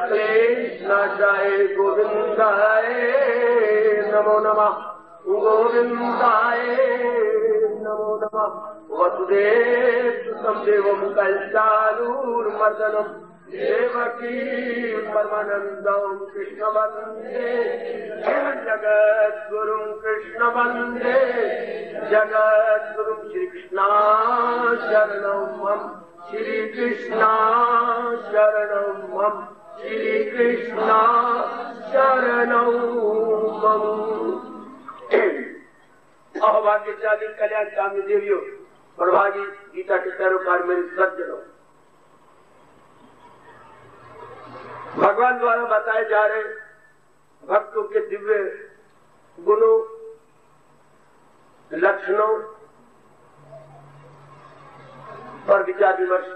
क्लेश नाशाय गोविंदाय नमो नमः। गोविंदाय नमो नमः। वसुदेव सुतं देवं कंसालूर्मर्दनं देवकी परमानन्दं कृष्ण वन्दे जगद्गुरुं कृष्ण वन्दे जगद्गुरुं श्रीकृष्ण शरणं मम श्रीकृष्ण शरणं मम श्रीकृष्ण शरणं मम। अहोभाग्यशाली कल्याण कामी देवियों, प्रभाजी गीता के पैरोकार मेरे सज्जनों, भगवान द्वारा बताए जा रहे भक्तों के दिव्य गुणों, लक्षणों पर विचार विमर्श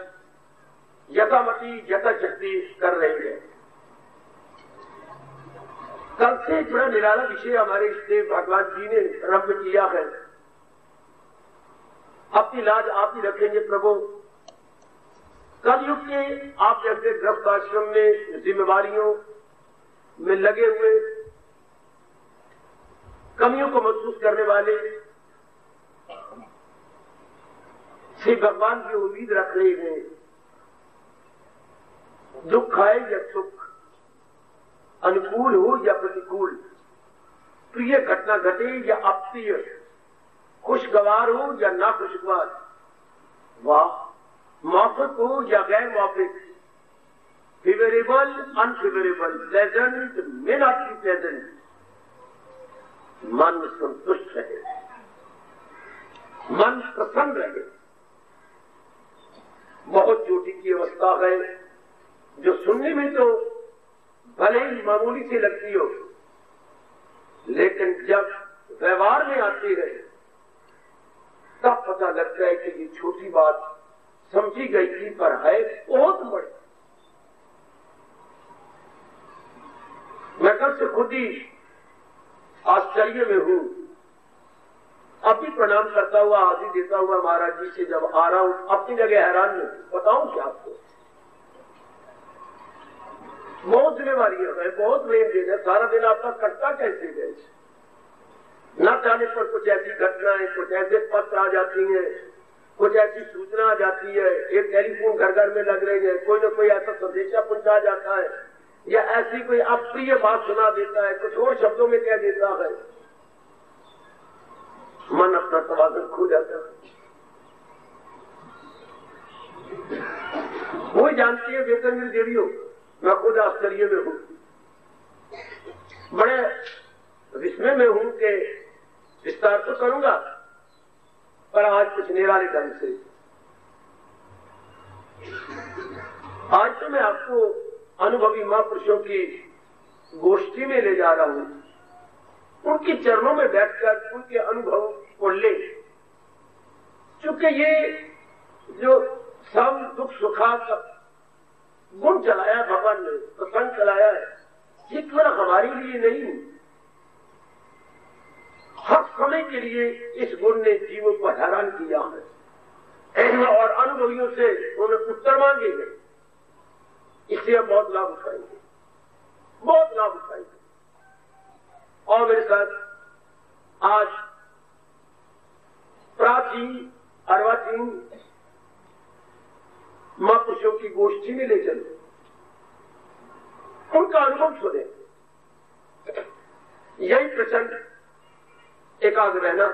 यथामति यथाशक्ति कर रहे हैं। कल से बड़ा निराला विषय हमारे इष्टदेव भगवान जी ने आरंभ किया है। अपनी लाज आप ही रखेंगे प्रभु। कलयुग के आप जैसे गृहस्थ आश्रम में जिम्मेवारियों में लगे हुए, कमियों को महसूस करने वाले श्री भगवान की उम्मीद रख रहे हैं। दुख आए या सुख, अनुकूल हो या प्रतिकूल, प्रिय घटना घटे या अप्रिय, खुशगवार हो या ना खुशगवार, वाह मौफिक हो या गैर मौफिक, favourable unfavourable, pleasant may not be pleasant, मन संतुष्ट रहे, मन प्रसन्न रहे। बहुत चोटी की अवस्था है जो सुनने में तो भले ही मामूली सी लगती हो, लेकिन जब व्यवहार में आती है तब पता लगता है कि ये छोटी बात समझी गई थी पर है बहुत बड़ी। मैं कल से खुद ही आश्चर्य में हूं। अभी प्रणाम करता हुआ, हाजिर देता हुआ महाराज जी से जब आ रहा हूं, अपनी जगह हैरान में बताऊं क्या आपको। बहुत जिम्मेवारियां है, बहुत लेन देन है, सारा दिन आपका कटता कैसे गए। न जाने पर कुछ ऐसी घटनाएं, कुछ ऐसे पत्र आ जाती हैं, कुछ ऐसी सूचना आ जाती है, एक टेलीफोन घर घर में लग रही है, कोई न कोई ऐसा संदेशा पहुंचा जाता है, या ऐसी कोई अप्रिय बात सुना देता है, कुछ और शब्दों में कह देता है, मन अपना तवाज़ुन खो जाता है। वो जानती है वेतनवीर देवियों, मैं खुद आश्चर्य में हूं, बड़े विस्मय में हूं कि विस्तार तो करूंगा पर आज कुछ निराले ढंग से। आज तो मैं आपको अनुभवी महापुरुषों की गोष्ठी में ले जा रहा हूं, उनके चरणों में बैठकर उनके अनुभव को ले। क्योंकि ये जो सम दुख सुखा का गुण चलाया भगवान ने, प्रसंग चलाया है, ये केवल हमारे लिए नहीं, हर समय के लिए इस गुण ने जीवों को हैरान किया है और अनुभवियों से उन्हें उत्तर मांगे गए। इससे हम बहुत लाभ उठाएंगे, बहुत लाभ उठाएंगे। और मेरे साथ आज प्राचीन अर्वाचीन महापुरुषों की गोष्ठी में ले चलो, उनका अनुभव सुने। यही प्रसंग एकाग्र रहना,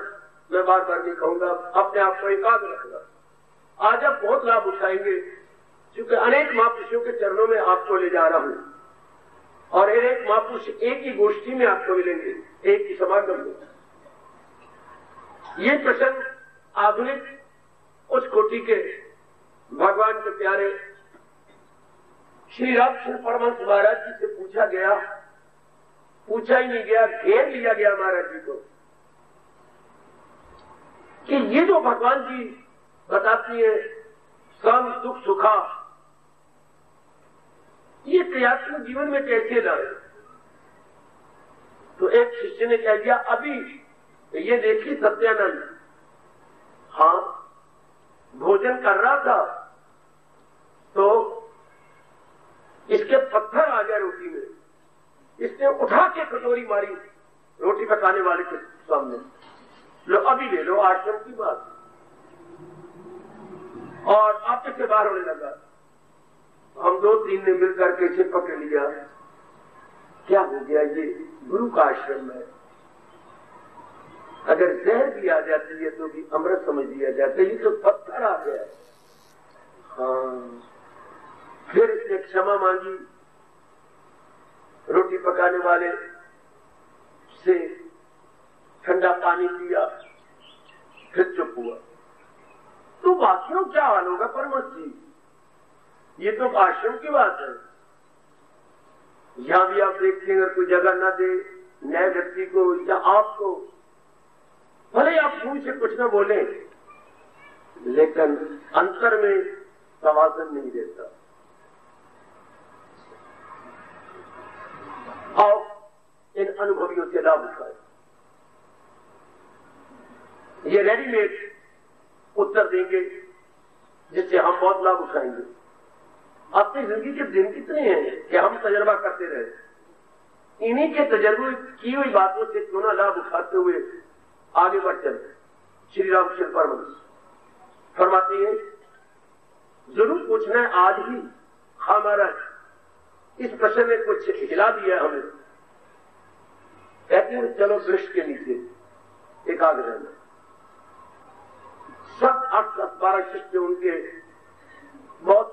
मैं बार बार नहीं कहूंगा, अपने आप को एकाग्र रखना। आज आप बहुत लाभ उठाएंगे क्योंकि अनेक महापुरुषों के चरणों में आपको ले जा रहा हूं और एक महापुरुष एक ही गोष्ठी में आपको मिलेंगे, एक ही समागम में। ये प्रसंग आधुनिक उच्च कोटि के भगवान के प्यारे श्री रामकृष्ण परमहंस महाराज जी से पूछा गया, पूछा ही नहीं गया, घेर लिया गया महाराज जी को कि ये जो भगवान जी बताती है सम दुख सुखा, ये क्रियात्मक जीवन में कैसे लाए। तो एक शिष्य ने कह दिया, अभी ये देखिए सत्यानंद, हाँ भोजन कर रहा था तो इसके पत्थर आ गए रोटी में, इसने उठा के कटोरी मारी रोटी पकाने वाले के सामने, लो अभी ले लो, आश्रम की बात, और आपके से बाहर होने लगा। हम 2-3 ने मिलकर के इसे पकड़ लिया, क्या हो गया, ये गुरु का आश्रम है, अगर जहर भी आ जाती है तो भी अमृत समझ लिया जाता है, ये तो पत्थर आ गया है। हाँ, फिर इसने क्षमा मांगी, रोटी पकाने वाले से ठंडा पानी पिया, फिर चुप हुआ। तो बाकियों क्या हाल होगा परमत जी, ये तो आश्रम की बात है। यहां भी आप देखते हैं, अगर कोई जगह ना दे नए व्यक्ति को या आपको, भले आप मुंह से कुछ ना बोले, लेकिन अंतर में तवाज़ुन नहीं देता। आओ इन अनुभवियों से लाभ उठाए। ये रेडीमेड उत्तर देंगे जिससे हम बहुत लाभ उठाएंगे। अपनी जिंदगी के दिन कितने हैं कि हम तजर्बा करते रहे, इन्हीं के तजर्बे की हुई बातों से क्यों ना लाभ उठाते हुए आगे बढ़ चलते। श्री रामकृष्ण परमहंस फरमाते हैं, जरूर पूछना है आज ही, हमारा इस प्रश्न में कुछ हिला दिया हमें। कहते हैं चलो वृक्ष के नीचे एकाग्र रहना। सब 8-10-12 शिष्य उनके बहुत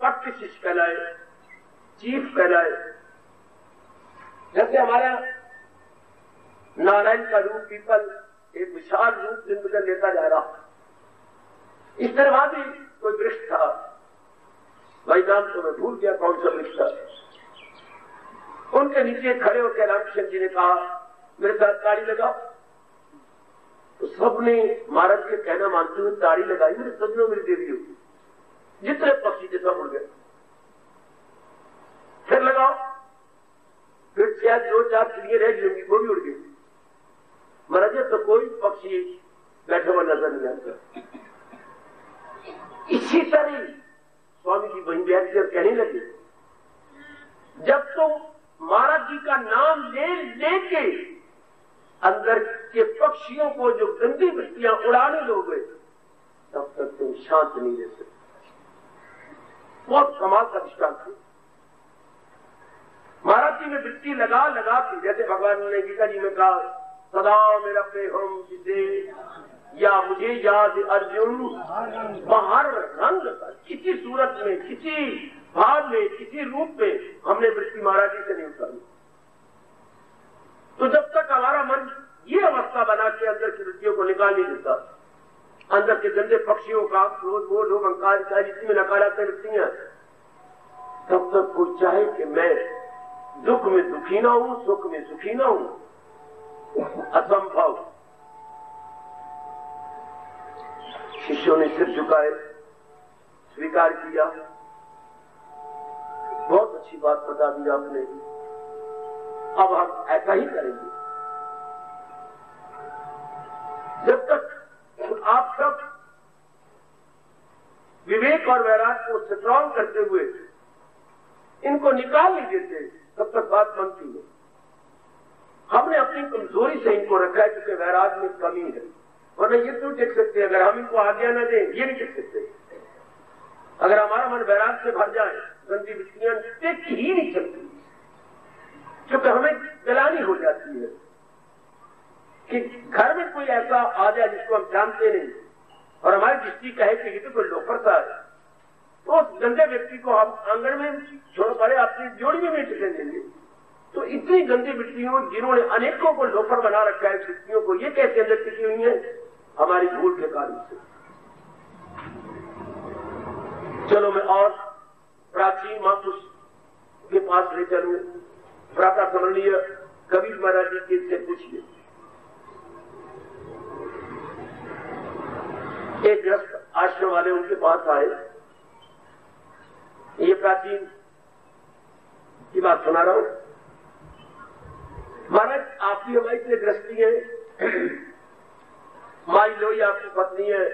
पक्के शिष्य कहलाए, चीफ कहलाए। जैसे हमारा नारायण का रूप पीपल एक विशाल रूप दिन बदल लेता जा रहा, इस तरह भी कोई वृक्ष था, भाई नाम तो मैं भूल गया कौन सा वृक्ष था। उनके नीचे खड़े होकर रामकृष्ण जी ने कहा, मेरे साथ ताड़ी लगाओ। तो सबने महाराज के कहना मानते हुए ताड़ी लगाई। मेरे सजनों, मेरी देवियों, जितने पक्षी थे सब उड़ गए। फिर लगाओ, फिर शायद 2-4 चिड़िया रह गई होंगी, वो भी उड़ गई। महाराज तो कोई पक्षी बैठा हुआ नजर नहीं आता। इसी तरह स्वामी जी वहीं बैठ कर कहने लगे, जब तुम महाराज जी का नाम लेके अंदर के पक्षियों को जो गंदी वृत्तियां उड़ाने लोगे, तब तक तुम शांत नहीं रह सकते। बहुत कमाल का दृष्टांत है। महाराज जी में वृत्ति लगा के, जैसे भगवान ने गीता जी में कहा, सदा मेरा प्रेम जिसे या मुझे याद अर्जुन बाहर रंग, किसी सूरत में, किसी भाव में, किसी रूप में हमने वृत्ति महाराज जी से नहीं उतारी। तो जब तक हमारा मन ये अवस्था बना के अंदर की वृत्तियों को निकाल नहीं देता, अंदर के गंदे पक्षियों का क्रोध, वो लोग अहंकार इत्यादि जिसमें नकारात्मक वृत्तियां, तब तक कोई चाहे कि मैं दुख में दुखी ना हूं, सुख में सुखी ना हूं, असंभव। शिष्यों ने सिर झुकाए, स्वीकार किया। बहुत अच्छी बात बता दी आपने, अब हम ऐसा ही करेंगे। जब तक आप सब विवेक और वैराग को स्ट्रॉन्ग करते हुए इनको निकाल नहीं देते, तब तक बात बनती है। हमने अपनी कमजोरी से इनको रखा है, क्योंकि वैराग में कमी है, वरना ये तो टिक सकते हैं। अगर हम इनको आज्ञा न दें, ये नहीं टिक सकते। अगर हमारा मन वैराग से भर जाए, गंदी वृत्तियां टिक ही नहीं सकती, क्योंकि हमें गलानी हो जाती है कि घर में कोई ऐसा आ जाए जिसको हम जानते नहीं, और हमारी दृष्टि कहे कि ये तो कोई लोफर सा है, तो उस गंदे व्यक्ति को हम आंगन में छोड़ पड़े अपनी जोड़ी में नहीं टिकने देंगे। तो इतनी गंदी वृत्तियों, जिन्होंने अनेकों को लोफर बना रखा है, वृत्तियों को, ये कैसे अंदर टिकी हुई है? हमारी भूल के कारण से। चलो मैं और प्राचीन महापुरुष के पास ले चलूं। प्रातः स्मरणीय कबीर महाराज जी से पूछिए। एक गृहस्थ आश्रम वाले उनके पास आए, ये प्राचीन की बात सुना रहा हूं। महाराज आपकी हमारी से गृहस्थी है, मान लो ये आपकी पत्नी है,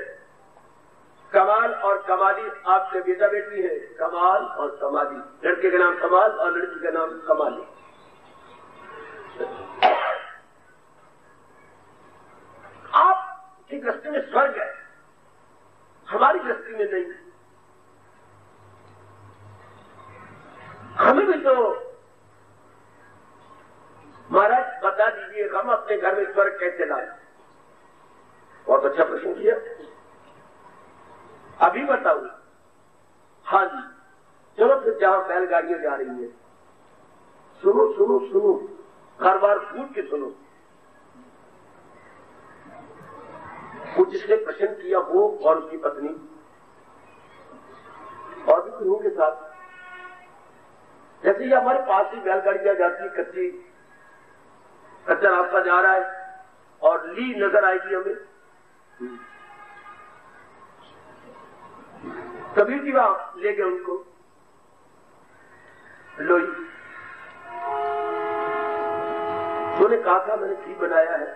कमाल और कमाली आपके बेटा बेटी है। कमाल और कमाली, लड़के का नाम कमाल और लड़की का नाम कमाली। आपकी दृष्टि में स्वर्ग है, हमारी दृष्टि में नहीं। हमें भी तो महाराज बता दीजिए, हम अपने घर में स्वर्ग कैसे लाए? बहुत अच्छा प्रश्न किया, अभी बताऊं। हाँ जी, चलो फिर जहां बैलगाड़ियां जा रही है, सुनो सुनो सुनो, हर बार पूछ के सुनो। कुछ जिसने प्रश्न किया वो और उसकी पत्नी और भी गुरुओं के साथ, जैसे ये हमारे पास ही बैलगाड़ियां जाती है, कच्चा रास्ता जा रहा है और ली नजर आएगी हमें, कभी भी वहां ले गए उनको, लोई उन्होंने कहा था मैंने घी बनाया है,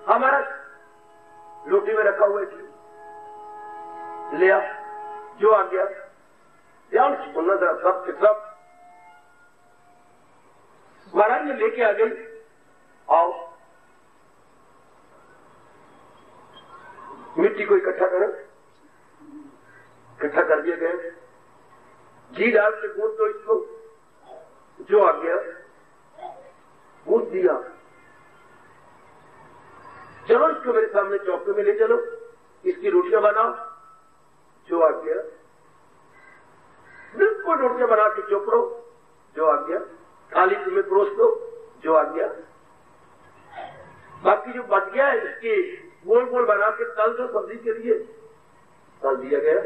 हमारा लोटे में रखा हुआ है घी, ले आ, जो आ गया ध्यान से सुनना जरा, सब के सब महाराज ने लेके आ गई, आओ मिट्टी को इकट्ठा करो, इकट्ठा कर दिया गया, घी डाल के गूंथ दो इसको, जो आ गया गूंथ दिया, चलो इसको मेरे सामने चौके में ले चलो, इसकी रोटियां बनाओ, जो आ गया, बिल्कुल रोटियां बना के चोपड़ो, जो आ गया, थाली तुम्हें परोस दो, जो आ गया, बाकी जो बच गया है इसके गोल गोल बना के तल दो सब्जी के लिए, तल दिया गया।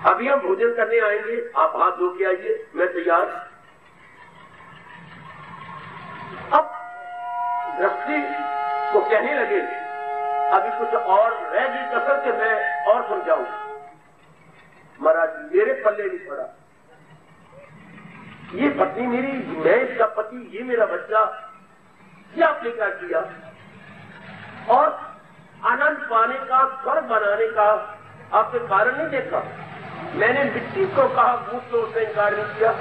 अभी हम भोजन करने आएंगे, आप हाथ धो के आइए, मैं तैयार। अब दृष्टि को कहने लगे अभी कुछ और रह गई कसर के मैं और समझाऊं। महाराज मेरे पल्ले नहीं पड़ा, ये पत्नी मेरी, मैं इसका पति, ये मेरा बच्चा, ये आपने क्या किया? और आनंद पाने का, स्वर्ग बनाने का आपने कारण नहीं देखा। मैंने मिट्टी को कहा गूंथ तो उसने इनकार नहीं किया,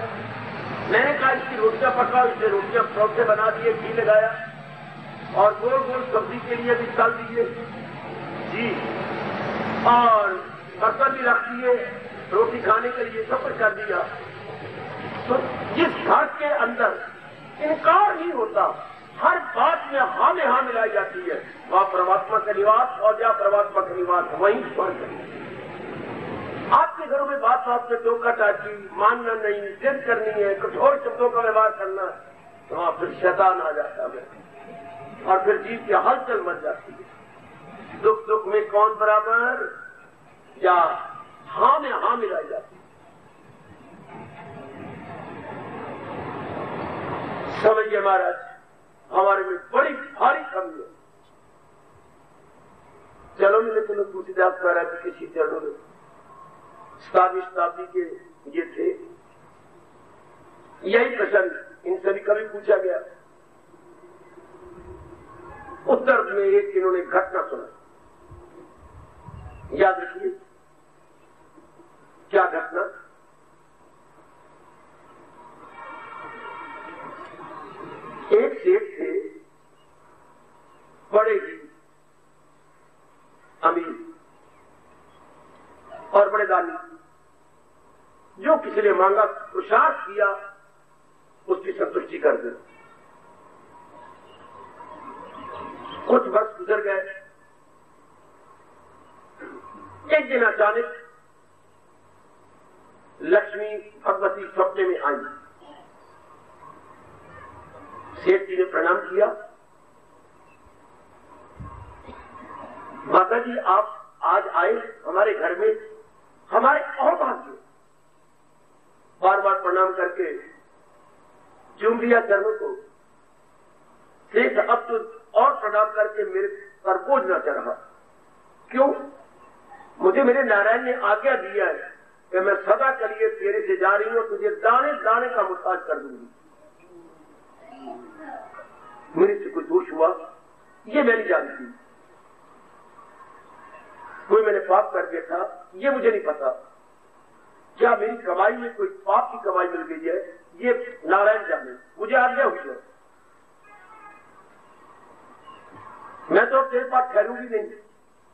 मैंने कहा इसकी रोटियां पकाओ, इसने रोटियां पौधे बना दिए, घी लगाया और गोल गोल सब्जी के लिए भी तल दिए जी, और बर्तन भी रख दिए रोटी खाने के लिए, सब कुछ कर दिया। तो जिस घर के अंदर इनकार नहीं होता, हर बात में हाँ में हाँ मिलाई जाती है, वह परमात्मा का निवास, और जहाँ परमात्मा का निवास वही स्वर्ग है। आपके घरों में बात बात में टोका टाकी, मानना नहीं, जिद करनी है, कठोर शब्दों का व्यवहार करना है, तो वहां फिर शैतान आ जाता है और फिर जीव की हलचल मच जाती है। दुख दुख में कौन बराबर, या हाँ में हाँ मिलाई जाती है। समझिए महाराज, हमारे में बड़ी भारी कमी है। चलो मैंने तुम्हें तुलसीदास महाराज जी के श्री चरणों में 7वीं शताब्दी के ये थे, यही प्रश्न इनसे भी कभी पूछा गया। उत्तर में एक इन्होंने घटना सुना, याद रखिए क्या घटना। एक सेठ थे, बड़े ही अमीर और बड़े दानी, जो किसी ने मांगा, पुरुषार्थ किया, उसकी संतुष्टि कर दे। कुछ वर्ष गुजर गए, एक दिन अचानक लक्ष्मी भगवती स्वप्न में आई। सेठ जी ने प्रणाम किया, माता जी आप आज आए हमारे घर में, हमारे और भाग्य। बार बार प्रणाम करके चूम लिया चरणों को। सेठ अब तो और प्रणाम करके मेरे पर बोझ न चढ़ा। क्यों? मुझे मेरे नारायण ने आज्ञा दिया है कि मैं सदा के लिए तेरे से जा रही हूं, तुझे दाने दाने का मुताज कर दूंगी। मेरे से कोई दोष हुआ ये मैं नहीं जानती। कोई मैंने पाप कर दिया था, ये मुझे नहीं पता। क्या मेरी कमाई में कोई पाप की कमाई मिल गई है, ये नारायण जाने, मुझे आज्ञा हुई है। मैं तो तेरे पास ठहरूंगी नहीं।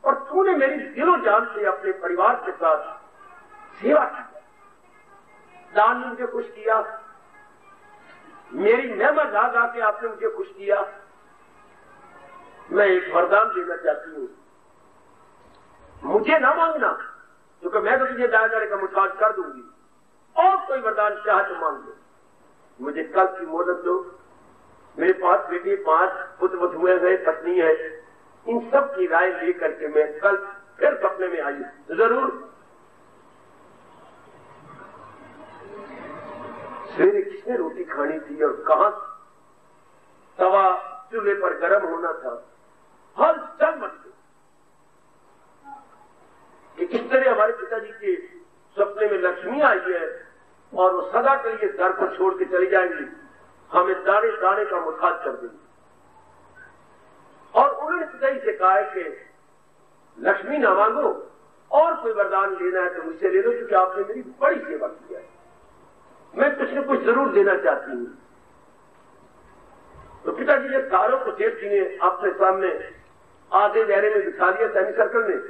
और तूने मेरी दिलो जान से अपने परिवार के साथ सेवा की, दान ने मुझे खुश किया, मेरी महिमा गा गा के आपने मुझे खुश किया। मैं एक वरदान देना चाहती हूं, मुझे ना मांगना, क्योंकि मैं तो तुझे दाएं दाएं का मुताज कर दूंगी, और कोई वरदान चाहे तो मांग लो। मुझे कल की मोहलत दो। मेरे पास बेटे 5 पुत्र वधुएं गए, पत्नी है, इन सब की राय लेकर के मैं कल फिर सपने में आई जरूर। सवेरे किसने रोटी खानी थी और कहां तवा चूल्हे पर गर्म होना था, हल चल मच गई कि इस तरह हमारे पिताजी के सपने में लक्ष्मी आई है और वो सदा के लिए घर को छोड़ के चली जाएंगी, हमें दाने दाने का मुताज कर देंगे। और उन्होंने पिताजी से कहा है कि लक्ष्मी ना मांगो, और कोई वरदान लेना है तो मुझसे ले लो, क्योंकि आपने मेरी बड़ी सेवा की है, मैं कुछ न कुछ जरूर देना चाहती हूं। तो पिताजी ने तारों को सेठ जी ने अपने सामने आधे दायरे में बिठा लिया सेमी सर्कल में।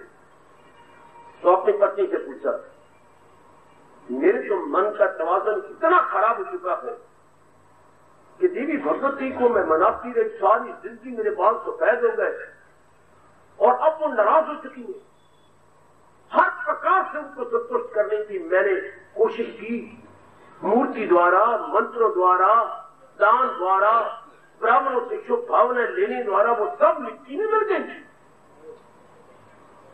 तो अपनी पत्नी से पूछा, मेरे तो मन का तवाज़ुन इतना खराब हो चुका है कि देवी भगवती को मैं मनाती रही, सारी जिंदगी मेरे बाल सफेद हो गए और अब वो नाराज हो चुकी है। हर प्रकार से उनको संतुष्ट करने की मैंने कोशिश की, मूर्ति द्वारा, मंत्रों द्वारा, दान द्वारा, ब्राह्मणों से शुभ भावना लेने द्वारा, वो सब मिट्टी में मिल गई।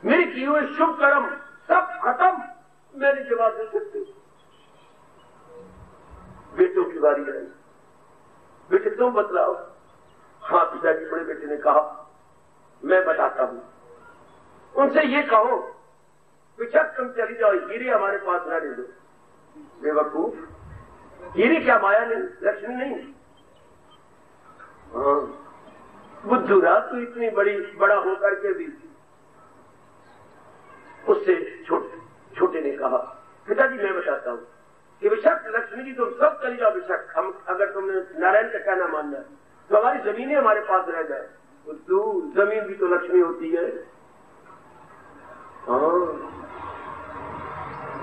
मेरे किए हुए शुभ कर्म सब खत्म, मैंने जवाब दे सकती। बेटों की बारी आई, बेटे तुम बतलाओ। हाँ पिताजी, बड़े बेटे ने कहा, मैं बताता हूं। उनसे ये कहो, बेशक तुम चली जाओ, हीरे हमारे पास न ले लो। बेवकूफ, हीरे क्या माया नहीं, लक्ष्मी नहीं। हाँ बुद्धू रहा तू इतनी बड़ा होकर के भी। उससे छोटे ने कहा, पिताजी मैं बताता हूं कि बेशक लक्ष्मी जी तुम सब चली जाओ, बेशक हम, अगर तुमने नारायण का कहना मानना है तो हमारी जमीनें हमारे पास रह जाए। तो तू जमीन भी तो लक्ष्मी होती है। हाँ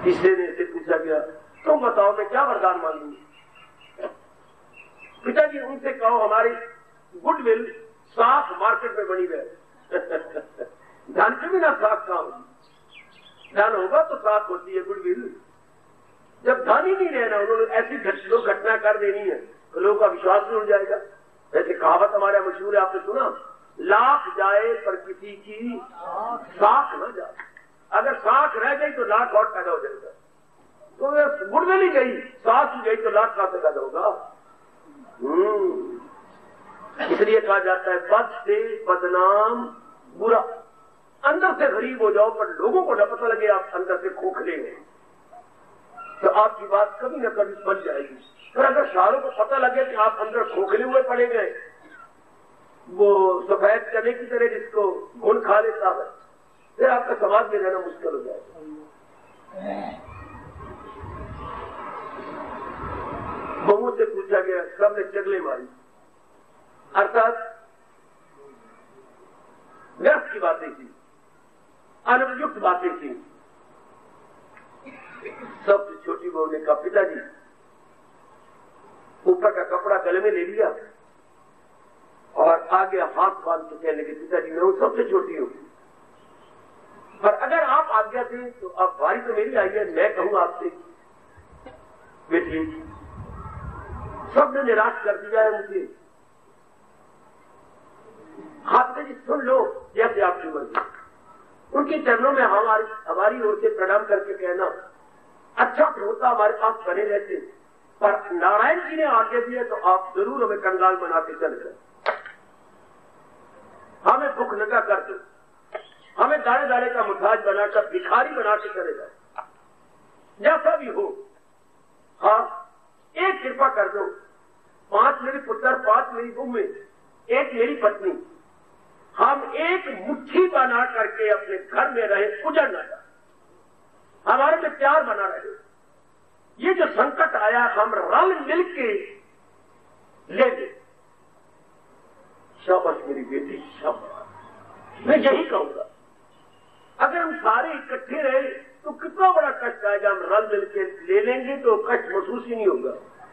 तीसरे ने से पूछा गया, तुम बताओ मैं क्या वरदान मांगूंगी। पिताजी उनसे कहो हमारी गुडविल साख मार्केट में बनी रहे। धन के बिना साख कहां होगी, धन होगा तो साख होती है गुडविल। जब धन ही नहीं रहना, उन्होंने ऐसी घटना कर देनी है तो लोगों का विश्वास भी उड़ जाएगा। जैसे कहावत हमारे मशहूर है, आपने सुना, लाख जाए पर किसी की साख न जाए। अगर साख रह गई तो लाख और पैदा हो जाएगा। तो गुडविल ही गई, साख ही गई तो लाख कहां से पैदा होगा। इसलिए कहा जाता है, बद से बदनाम बुरा। अंदर से गरीब हो जाओ पर लोगों को न पता लगे आप अंदर से खोखले हैं, तो आपकी बात कभी न कभी बन जाएगी। पर अगर सारों को पता लगे कि आप अंदर खोखले हुए पड़े गए, वो सफेद चने की तरह जिसको घुन खा लेता है, फिर आपका समाज में रहना मुश्किल हो जाएगा। बहुओं से पूछा गया, सबने चगले मारी, अर्थात व्यर्थ की बातें थी, अनुपयुक्त बातें थी। सबसे छोटी बहू ने कहा, पिताजी ऊपर का कपड़ा गले में ले लिया और आगे हाथ बांध के कहने के, पिताजी मैं हूं, सबसे छोटी हूं, पर अगर आप आज्ञा दें तो आप, बारी तो मेरी आई है, मैं कहूं आपसे। बेटी सबने निराश कर दिया है मुझे, हाथ से सुन लो जैसे आपकी मर्जी। उनके चरणों में हमारी ओर से प्रणाम करके कहना, अच्छा होता हमारे पास बने रहते, पर नारायण जी ने आज्ञा दी है तो आप जरूर हमें कंगाल बना के चले जाए, हमें भूख लगा कर दो, हमें दाने दाने का मुताज बनाकर भिखारी बना के चले जाए, जैसा भी हो। हाँ एक कृपा कर दो, 5 मेरे पुत्र, 5 मेरी बहू में, 1 मेरी पत्नी, हम एक मुट्ठी बना करके अपने घर में रहे, उजड़ न जाए, हमारे में प्यार बना रहे। ये जो संकट आया हम रल मिल के ले ले। शाबाश मेरी बेटी, शाबाश। मैं यही कहूंगा, अगर हम सारे इकट्ठे रहे तो कितना बड़ा कष्ट आएगा। हम रल मिल के ले लेंगे तो कष्ट महसूस ही नहीं होगा,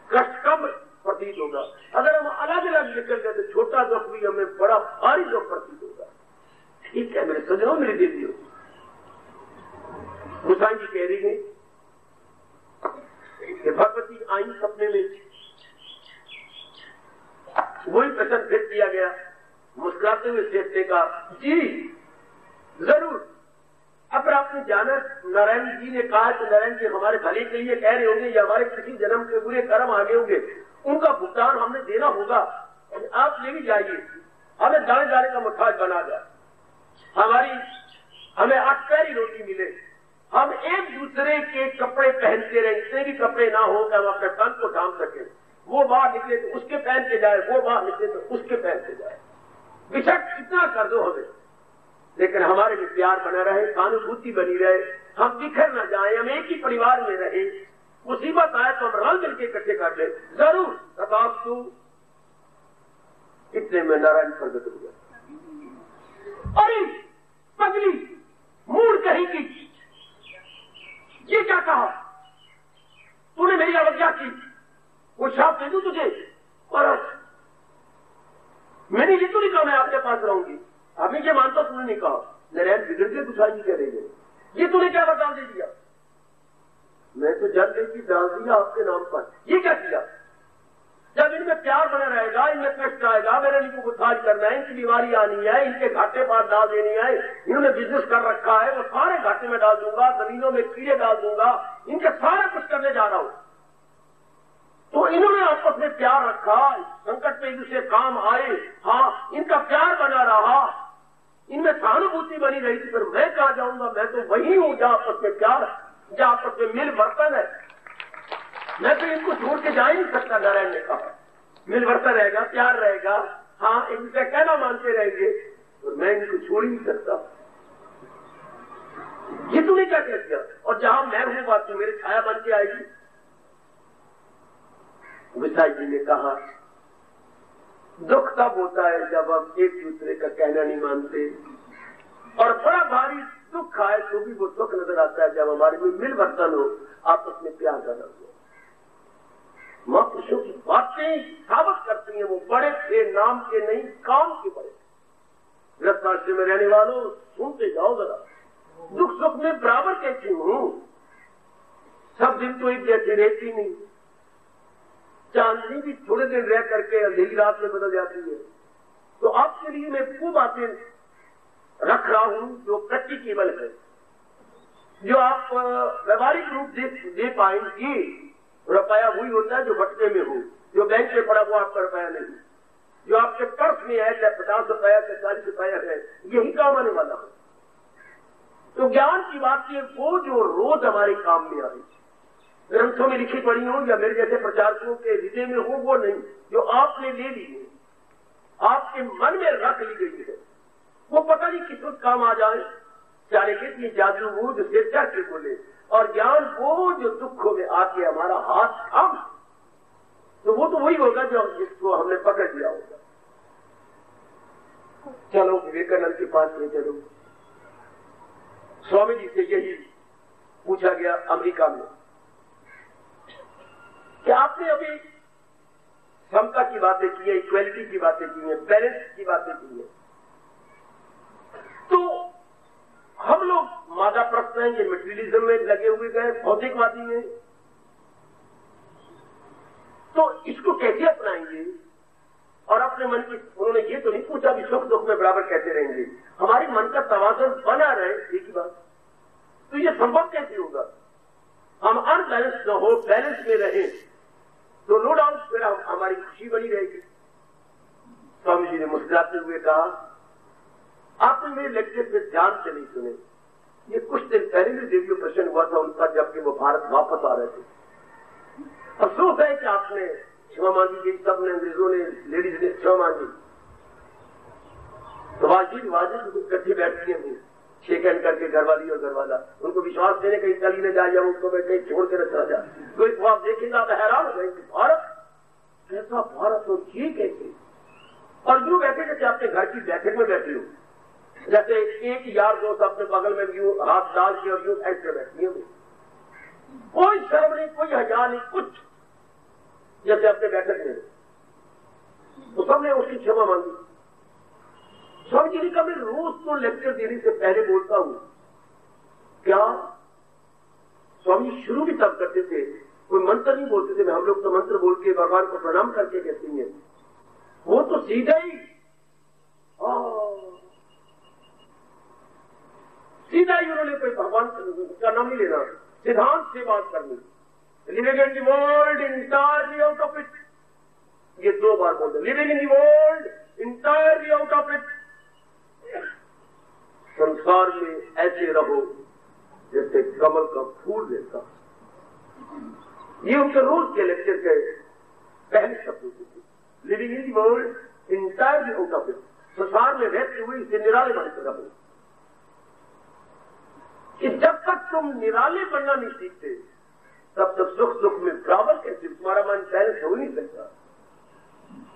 कष्ट कम प्रतीत होगा। अगर हम अलग अलग निकल गए तो छोटा दुख भी हमें बड़ा भारी दुख प्रतीत होगा। ठीक है मेरे सजनों, मेरी देवियों, गोसाई जी कह रही है कि भगवती आई सपने में, वही प्रश्न फिर किया गया। मुस्कुराते हुए सेठ ने कहा, जी जरूर। अब आपने जाना, नारायण जी ने कहा तो नारायण जी हमारे भले के लिए कह रहे होंगे या हमारे किसी जन्म के बुरे कर्म आगे होंगे, उनका भुगतान हमने देना होगा। आप ले भी जाइए, हमें दाने दाने का मुठाज बना जाए, हमें 8 पैरी रोटी मिले, हम एक दूसरे के कपड़े पहनते रहे, इतने भी कपड़े ना हो कि हम अपने तन को ढांप सके। वो बाहर निकले तो उसके पहन के जाए, वो बाहर निकले तो उसके पहन के जाए। बेशक कितना कर दो हमें, लेकिन हमारे में प्यार बना रहे, सहानुभूति बनी रहे, हम बिखर न जाए, हम एक ही परिवार में रहे। मुसीबत आए तो हम रल मिलकर इकट्ठे कर ले, जरूर। तथास्तु। इतने में नारायण प्रकट हो गया। अरे पगली, मूड कहेगी, ये क्या कहा तूने, मेरी अवज्ञा की, वो शाप दे दूं तुझे? और मैंने ये तो नहीं कहा मैं आपके पास रहूंगी, अभी ये मानता तूने नहीं कहा। नारायण बिगड़ के गुसाई जी कह रहे हैं, ये तूने क्या बता दे दिया? मैं तो जल की डाल दिया आपके नाम पर। ये क्या किया? जब इनमें प्यार बना रहेगा, इनमें कष्ट आएगा, मैंने इनको गुसाई करना है, इनकी बीमारी आनी है, इनके घाटे पार डाल देनी है, इन्होंने बिजनेस कर रखा है, वो सारे घाटे में डाल दूंगा, जमीनों में कीड़े डाल दूंगा, इनके सारा कुछ करने जा रहा हूं। तो इन्होंने आपस में प्यार रखा, संकट में एक दूसरे काम आए, हाँ इनका प्यार बना रहा, इनमें सहानुभूति बनी रही थी। फिर मैं कहा जाऊंगा, मैं तो वही हूं जहां आपस में प्यार, जहां आपस में मिल वर्तन है। मैं तो इनको छोड़ के जा ही नहीं सकता। नारायण ने कहा मिल वर्तन रहेगा, प्यार रहेगा, हाँ एक दूसरे कहना मानते रहेंगे, और मैं इनको छोड़ ही नहीं सकता। ये तूने क्या कह दिया? और जहां मैं हूं बात मेरे छाया बन के आएगी। गोसाई जी ने कहा, दुख तब होता है जब हम एक दूसरे का कहना नहीं मानते, और बड़ा भारी दुख आए तो भी वो दुख नजर आता है जब हमारे में मिल वर्तन हो, आपस में प्यार करना हो। महापुरुषों की बातें साबित करती हैं, वो बड़े थे नाम के नहीं, काम के बड़े। गृहस्थाश्रम में रहने वालों सुनते जाओ जरा, दुख सुख में बराबर कैसी हूं, सब दिन तो एक जैसी रहती नहीं, चांदनी भी थोड़े दिन रह करके अंधेरी रात में बदल जाती है। तो आपके लिए मैं वो बातें रख रहा हूं जो कच्ची केवल है, जो आप व्यवहारिक रूप दे पाएंगे। रुपया वही होता है जो भटके में हो, जो बैंक में पड़ा हुआ आपका रुपया नहीं, जो आपके पर्स में है, चाहे 50 रुपया चाहे 40 रुपया है, यही काम आने वाला है। तो ज्ञान की बात है वो जो रोज हमारे काम में आए, ग्रंथों में लिखी पड़ी हो या मेरे जैसे प्रचारकों के हृदय में हो, वो नहीं, जो आपने ले ली है, आपके मन में रख ली गई है, वो पता नहीं किस वक्त काम आ जाए। चाहे कितनी जादू हो जो सिर चढ़ के बोले, और ज्ञान वो जो दुखों में आके हमारा हाथ थाम, तो वो तो वही होगा जो जिसको हमने पकड़ लिया होगा। चलो विवेकानंद के पास में चलो। स्वामी जी से यही पूछा गया अमेरिका में कि आपने अभी समता की बातें की है, इक्वेलिटी की बातें की है, बैलेंस की बातें की है, तो हम लोग मादा प्रश्न हैं, ये मटेरियलिज्म में लगे हुए गए, भौतिकवादी में, तो इसको कैसे अपनाएंगे? और अपने मन की उन्होंने ये तो नहीं पूछा कि सुख दुख में बराबर कैसे रहेंगे, हमारे मन का तवाज़ुन बना रहे, एक ही बात। तो ये संभव कैसे होगा? हम अनबैलेंस न हो, बैलेंस में रहे, तो नो डाउट फिर हमारी खुशी बनी रहेगी। स्वामी जी ने मुस्कुराते हुए कहा, आपने मेरे लेक्चर पे ध्यान से नहीं सुने। ये कुछ दिन पहले भी रेडियो प्रश्न हुआ था उनका, जबकि वो भारत वापस आ रहे थे। अफसोस है कि आपने क्षमा मांगी गई, सबने, अंग्रेजों ने, लेडीज ने क्षमा मांगी। तो वाजी रिवाजी तो इकट्ठी बैठती हैं 6 कैंड करके घरवाली और घरवाला, उनको विश्वास देने कहीं चली न जाए या उनको कहीं छोड़ के न चला जाए। कोई तो आप देखेंगे आप हैरान हो जाएंगे, भारत कैसा भारत हो, ये कैसे। और यूं बैठे जैसे अपने घर की बैठक में बैठे हो, जैसे एक यार दोस्त अपने बगल में यूं हाथ डाल के और यूं साइड पे बैठी है, कोई शर्म नहीं, कोई हया नहीं, कुछ जैसे अपने बैठक में। तो सबने उसकी क्षमा मांगी। स्वामी जी ने कहा मैं रोज तो लेक्चर देने से पहले बोलता हूं क्या। स्वामी शुरू भी तब करते थे, कोई मंत्र नहीं बोलते थे, हम लोग तो मंत्र बोल के भगवान को प्रणाम करके कहते हैं, वो तो सीधा ही उन्होंने कोई भगवान का नाम नहीं लेना, सिद्धांत से बात करनी। Living in the world entirely out of it, ये 2 बार बोलते, living in the world entirely out of it. संसार में ऐसे रहो जैसे कमल का फूल जैसा। ये उनके रोज के लेक्चर के पहले शब्द होते थे, living in the world entirely out of it. संसार में रहते हुए इसे निराले बनकर रहो। कि जब तक तुम निराले बनना नहीं सीखते तब तक सुख दुख में बराबर कैसे, तुम्हारा मन बैलेंस हो नहीं सकता।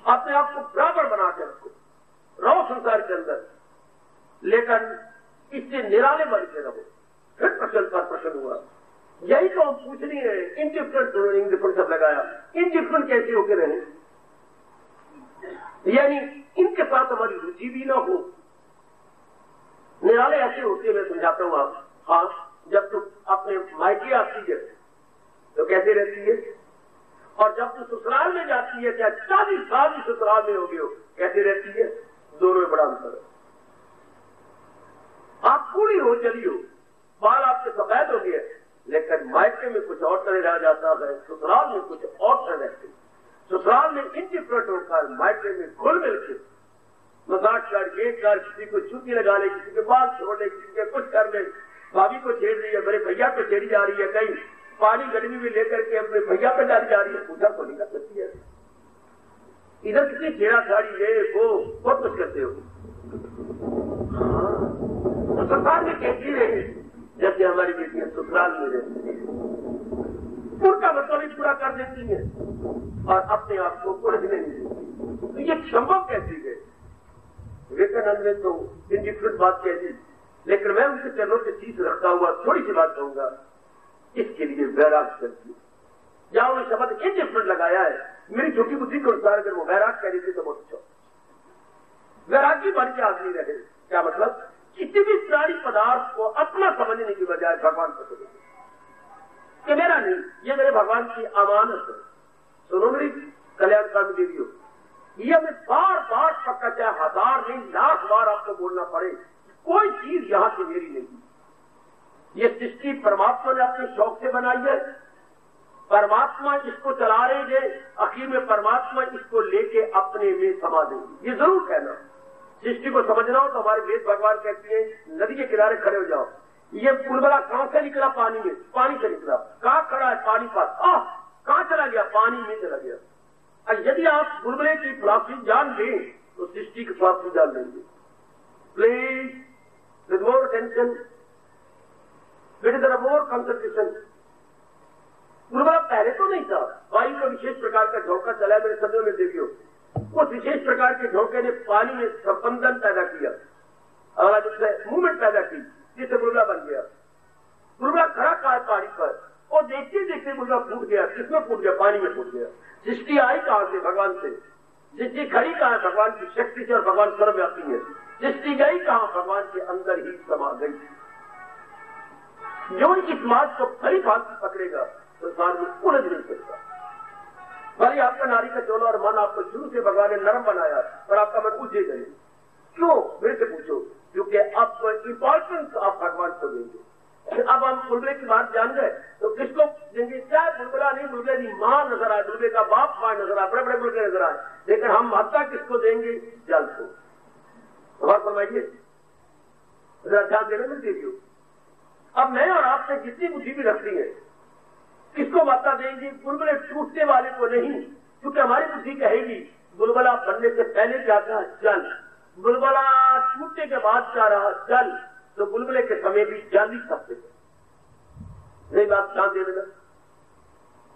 अपने आप को बराबर बना के रखो, रहो संसार के अंदर, लेकिन इससे निराले बन के रहो, फिर प्रश्न पर प्रश्न हुआ। यही तो हम पूछ रही है, इंडिफरेंट सब लगाया, इंडिफरेंट कैसे होके रहे, यानी इनके साथ हमारी रुचि भी ना हो। निराले ऐसे होते हैं, मैं समझाता हूं आप। हाँ, जब तुम अपने मायके आती है तो कैसे रहती है, और जब तुम ससुराल में जाती है, चाहे 40 साल भी ससुराल में हो गए हो, कैसे रहती है, दोनों में बड़ा अंतर है। आप पूरी हो चली हो, बाल आपके सफेद हो गए, लेकिन मायके में कुछ और तरह रह जाता है, ससुराल में कुछ और तरह रहते। ससुराल में इंडिफरेंट होकर मायके में घुल मिल के मजाक कर, ये कर, किसी को छुट्टी लगा ले, किसी के बाल छोड़ ले, किसी के कुछ कर ले, भाभी को छेड़ रही है, मेरे भैया को छेड़ी जा रही है, कहीं पानी गर्मी में लेकर के अपने भैया पे डाली जा रही है, पूजा तो नहीं कर सकती है। इधर कितनी छेड़ा छाड़ी ये वो बहुत कुछ करते हो। तो संसार में कहती रहे जैसे हमारी बेटियां ससुराल में रहती है, उनका मतलब ही पूरा कर देती है और अपने आप को उलझने नहीं देती। तो ये संभव कैसी है। विवेकानंद ने तो इंडिफरेंट बात कह दी, लेकिन मैं उनके चरणों से चीज रखता हुआ थोड़ी सी बात कहूंगा, इसके लिए वैराग करती। जहां उन्होंने शब्द इंडिफरेंट लगाया है, मेरी छोटी बुद्धि के अनुसार अगर वो वैराग कह देते तो बहुत अच्छा। वैरागी बन के आदमी रहे, क्या मतलब, किसी भी प्राणी पदार्थ को अपना समझने की बजाय भगवान को समझे कि मेरा नहीं, ये मेरे भगवान की अमानत है। सुनो मेरी कल्याणकामी देवियों, ये हमें बार बार पक्का, चाहे 1000 नहीं 1,00,000 बार आपको बोलना पड़े, कोई चीज यहां से मेरी नहीं। ये सृष्टि परमात्मा ने अपने शौक से बनाई है, परमात्मा इसको चला रहे हैं, आखिर में परमात्मा इसको लेके अपने में समा देंगे। ये जरूर कहना, सृष्टि को समझना हो तो हमारे वेद भगवान कहते हैं नदी के किनारे खड़े हो जाओ, ये बुलबुला कहां से निकला, पानी में, पानी से निकला, कहां खड़ा है, पानी पास, कहां चला गया, पानी में चला गया। और यदि आप बुलबुले की फिलॉसफी जान लें तो सृष्टि की फिलॉसफी जान लेंगे। Please with more attention, with more concentration. बुलबुला पहले तो नहीं था, वायु का विशेष प्रकार का झोंका चला है मेरे सदियों में देवियों, उस विशेष प्रकार के झोंके ने पानी में स्पंदन पैदा किया और मूवमेंट पैदा की, जिससे बुलबुला बन गया। बुलबुला खड़ा कहा पानी पर, और देखते देखते बुलबुला फूट गया। किसमें फूट गया, पानी में फूट गया। सृष्टि आई कहां से, भगवान से। सृष्टि खड़ी कहां है, भगवान की शक्ति से, और भगवान सर्वव्यापी है। सृष्टि गई कहां, भगवान के अंदर ही समा गई। जो इस बात को भली बात पकड़ेगा संसार में उलझ नहीं सकता। भले आपका नारी का चोला और मन आपको शुरू से भगवान ने नरम बनाया, और आपका मन उलझे गए। क्यों, मेरे से पूछो, क्योंकि अब इंपॉर्टेंस आप भगवान को देंगे। अब हम बुलबुले की बात जान गए तो किसको देंगे, क्या बुलबुला नहीं, बुलबुले की मां नजर आए, बुलबुले का बाप मां नजर आए, बड़े बड़े बुलबुले नजर आए, लेकिन हम महत्ता किसको देंगे, जल को। और फरमाइए, ध्यान देने में दीजिए। अब मैं और आपने जितनी बुद्धि भी रखनी है, किसको महत्ता देंगे, बुलबुले टूटने वाले को नहीं, क्योंकि हमारी बुद्धि कहेगी बुलबुला बनने से पहले क्या था, जल। बुलबुला आवाज जा रहा जल, तो बुलबुले के समय भी जल ही शब्द है। नहीं बात ध्यान दे देना।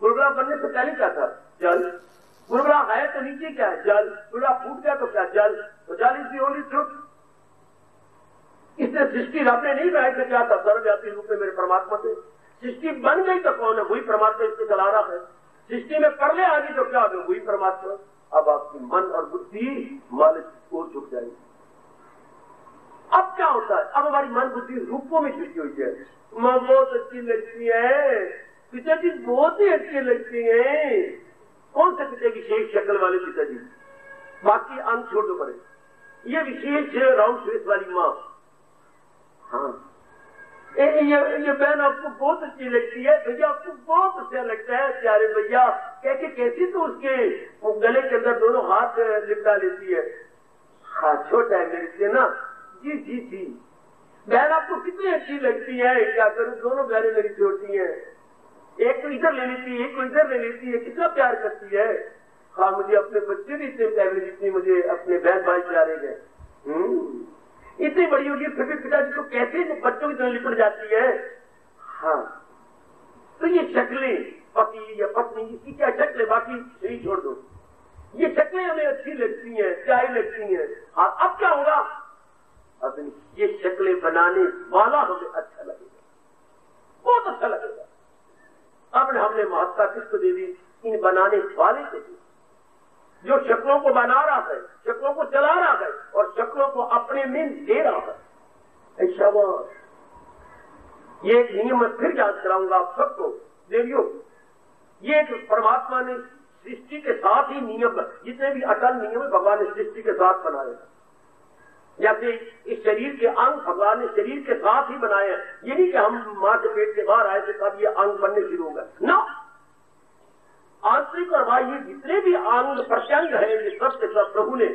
बुलबुला बनने से पहले क्या था? जल। बुलबुला है तो नीचे क्या है? जल। बुलबुला फूट गया तो क्या? जल। तो जल इज दी ओनली ट्रुथ। इसने सृष्टि रब ने नहीं बनाई तो क्या था? सर्वव्यापी रूप में मेरे परमात्मा से सृष्टि बन गई तो कौन है? वही परमात्मा इसको चला रहा है। सृष्टि में परले आ गई तो क्या हो? वही परमात्मा। अब आपकी मन और बुद्धि मालिक की ओर झुक जाएगी। अब क्या होता है? अब हमारी मन बुद्धि रूपों में झुकी हुई है। माँ बहुत अच्छी लगती है, पिताजी बहुत ही अच्छे लगते हैं। कौन से पिता की शेष शक्ल वाले पिताजी? बाकी अंग छोड़ दो पड़े। ये विशेष राउंड फेस वाली माँ, हाँ ये बहन आपको बहुत अच्छी लगती है, भैया आपको बहुत अच्छा लगता है प्यारे भैया। कैसे तो उसके गले के अंदर दोनों हाथ लिपटा लेती है। हाँ छोटा है मेरे से ना। जी जी जी। बहन आपको कितनी अच्छी लगती है, क्या करूं दोनों बहनें मेरी छोटी हैं। एक तो इधर ले लेती है, एक को इधर ले लेती है, कितना प्यार करती है। हाँ मुझे अपने बच्चे भी इतने प्यारे जितने मुझे अपने बहन भाई प्यारे गए। इतनी बड़ी होगी फिर भी पिताजी को कैसे बच्चों की तरह लिपट जाती है। हाँ तो ये शक्लें पति या पत्नी इसकी क्या शक्लें, बाकी यही छोड़ दो। ये शक्लें हमें अच्छी लगती हैं, प्यारी लगती हैं। हाँ अब क्या होगा? अब ये शक्लें बनाने वाला हमें अच्छा लगेगा, बहुत अच्छा लगेगा। अब हमने महत्ता किसको दे दी? इन बनाने वाले को दी, जो शक्लों को बना रहा है, शक्लों को चला रहा है और शक्लों को अपने में दे रहा है। शाबाश। ये एक नियम मैं फिर याद कराऊंगा आप सबको देवियों। ये एक परमात्मा ने सृष्टि के साथ ही नियम, जितने भी अटल नियम है भगवान ने सृष्टि के साथ बनाए। जैसे इस शरीर के अंग भगवान ने शरीर के साथ ही बनाए हैं। ये नहीं कि हम मां के पेट के बाहर आए थे तब ये अंग बनने शुरू हो गए ना। आंतरिक और बाह्य जितने भी अंग प्रत्यंग है ये सब के सब प्रभु ने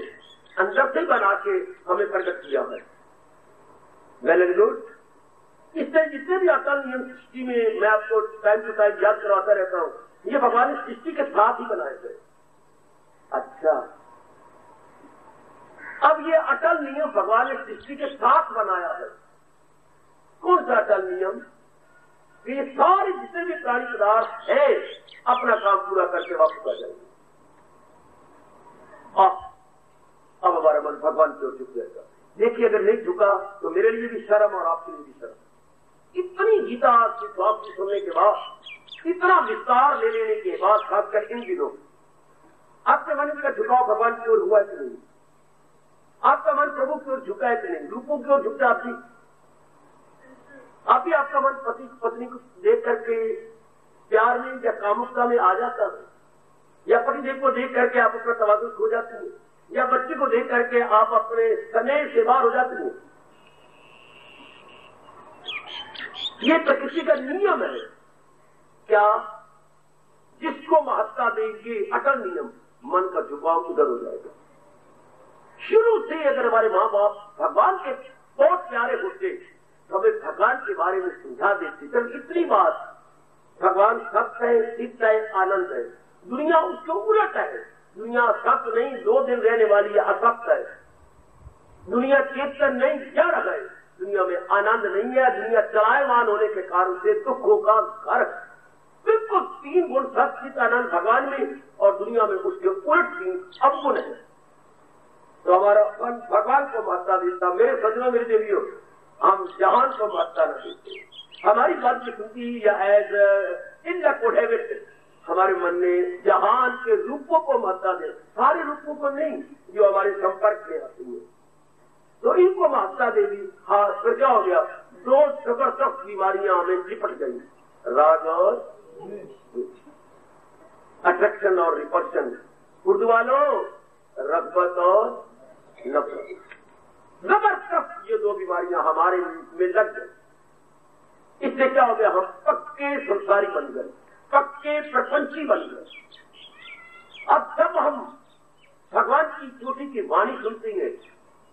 अंदर से बना के हमें प्रकट किया है। Well and good. इससे जितने भी अटल नियम सृष्टि में मैं आपको टाइम टू टाइम याद करवाता रहता हूँ, ये भगवान ने सृष्टि के साथ ही बनाए थे। अच्छा अब ये अटल नियम भगवान ने सृष्टि के साथ बनाया है। कौन सा अटल नियम? ये सारे जितने भी प्राणी पदार्थ है अपना काम पूरा करके वापस आ जाएंगे। अब हमारा मन भगवान की ओर झुक जाएगा। देखिए अगर नहीं झुका तो मेरे लिए भी शर्म और आपके लिए भी शर्म। इतनी गीता की वापसी सुनने के बाद, इतना विस्तार ले लेने के बाद, खासकर इन दिनों आपके मन में झुकाव भगवान की ओर हुआ कि नहीं? आपका मन प्रभु की ओर झुका है कि नहीं? रूपों की ओर झुकता आप भी आपका मन पति पत्नी को देख करके प्यार में या कामुकता में आ जाता है, या पतिदेव को देख करके आप अपना तवाज़ुन खो जाते हैं, या बच्चे को देख करके आप अपने स्नेह से बाहर हो जाते हैं। ये प्रकृति का नियम है। क्या? जिसको महत्ता देंगे अटल नियम, मन का झुकाव उधर हो जाएगा। शुरू से अगर हमारे माँ बाप भगवान के बहुत प्यारे होते तो हमें भगवान के बारे में समझा देते। सिर्फ इतनी बात, भगवान सत्य है, चित्त है, आनंद है। दुनिया उसके उलट है। दुनिया सत्य नहीं, 2 दिन रहने वाली है, असत्य है। दुनिया चेतन नहीं, जड़ है। दुनिया में आनंद नहीं है। दुनिया चलायमान होने के कारण से दुखों का घर। बिल्कुल 3 गुण सत्य, चित्त, आनंद भगवान में, और दुनिया में उसके उलट 3 अवगुण है। तो हमारा मन भगवान को महत्ता देता। मेरे सज्जनों, मेरे देवियों, हम जहान को महत्ता न देते। हमारी बात की सुनती या as in the code habit हमारे मन में जहान के रूपों को महत्ता दे, सारे रूपों को नहीं जो हमारे संपर्क में आते हैं, तो इनको महत्ता दे दी। हाँ तो क्या हो गया? 2 जबरदस्त बीमारियां हमें चिपट गई, राग और अट्रैक्शन और रिपल्शन। उर्दू वालों, रग़बत और नफरत। जबरदस्त ये 2 बीमारियां हमारे में लग गई। इससे क्या हो गया? हम पक्के संसारी बन गए, पक्के प्रपंची बन गए। अब जब हम भगवान की चोटी की वाणी सुनते हैं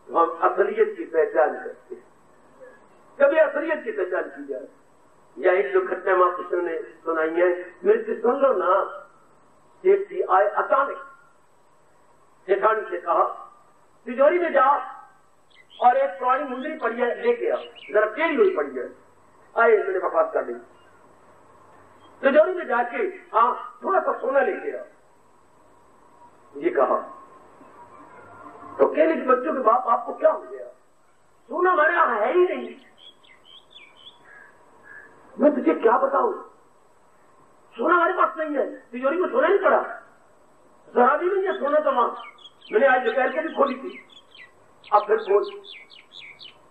तो हम असलियत की पहचान करते हैं। कभी असलियत की पहचान की जाए, या एक जो घटना महापुरुषों ने सुनाई है, मेरे से सुन लो ना। एक थी आए अचानक, जेठानी से कहा तिजोरी में जा और एक पुरानी मुंदरी पड़ी है, लेके आओ, जरा टेढ़ी हुई पड़ी है। आए, मैंने बकवास कर दी। तिजोरी में जाके हाँ थोड़ा सा सोना लेके आओ, ये कहा। तो कहने के बच्चों के बाप, आपको क्या हो गया? सोना हमारे यहां है ही नहीं। मैं तुझे क्या बताऊं, सोना हमारे पास नहीं है। तिजोरी में सोना नहीं पड़ा, जरा भी नहीं है सोना तो वहां। मैंने आज दोपहर को भी खोली थी, अब फिर खोल,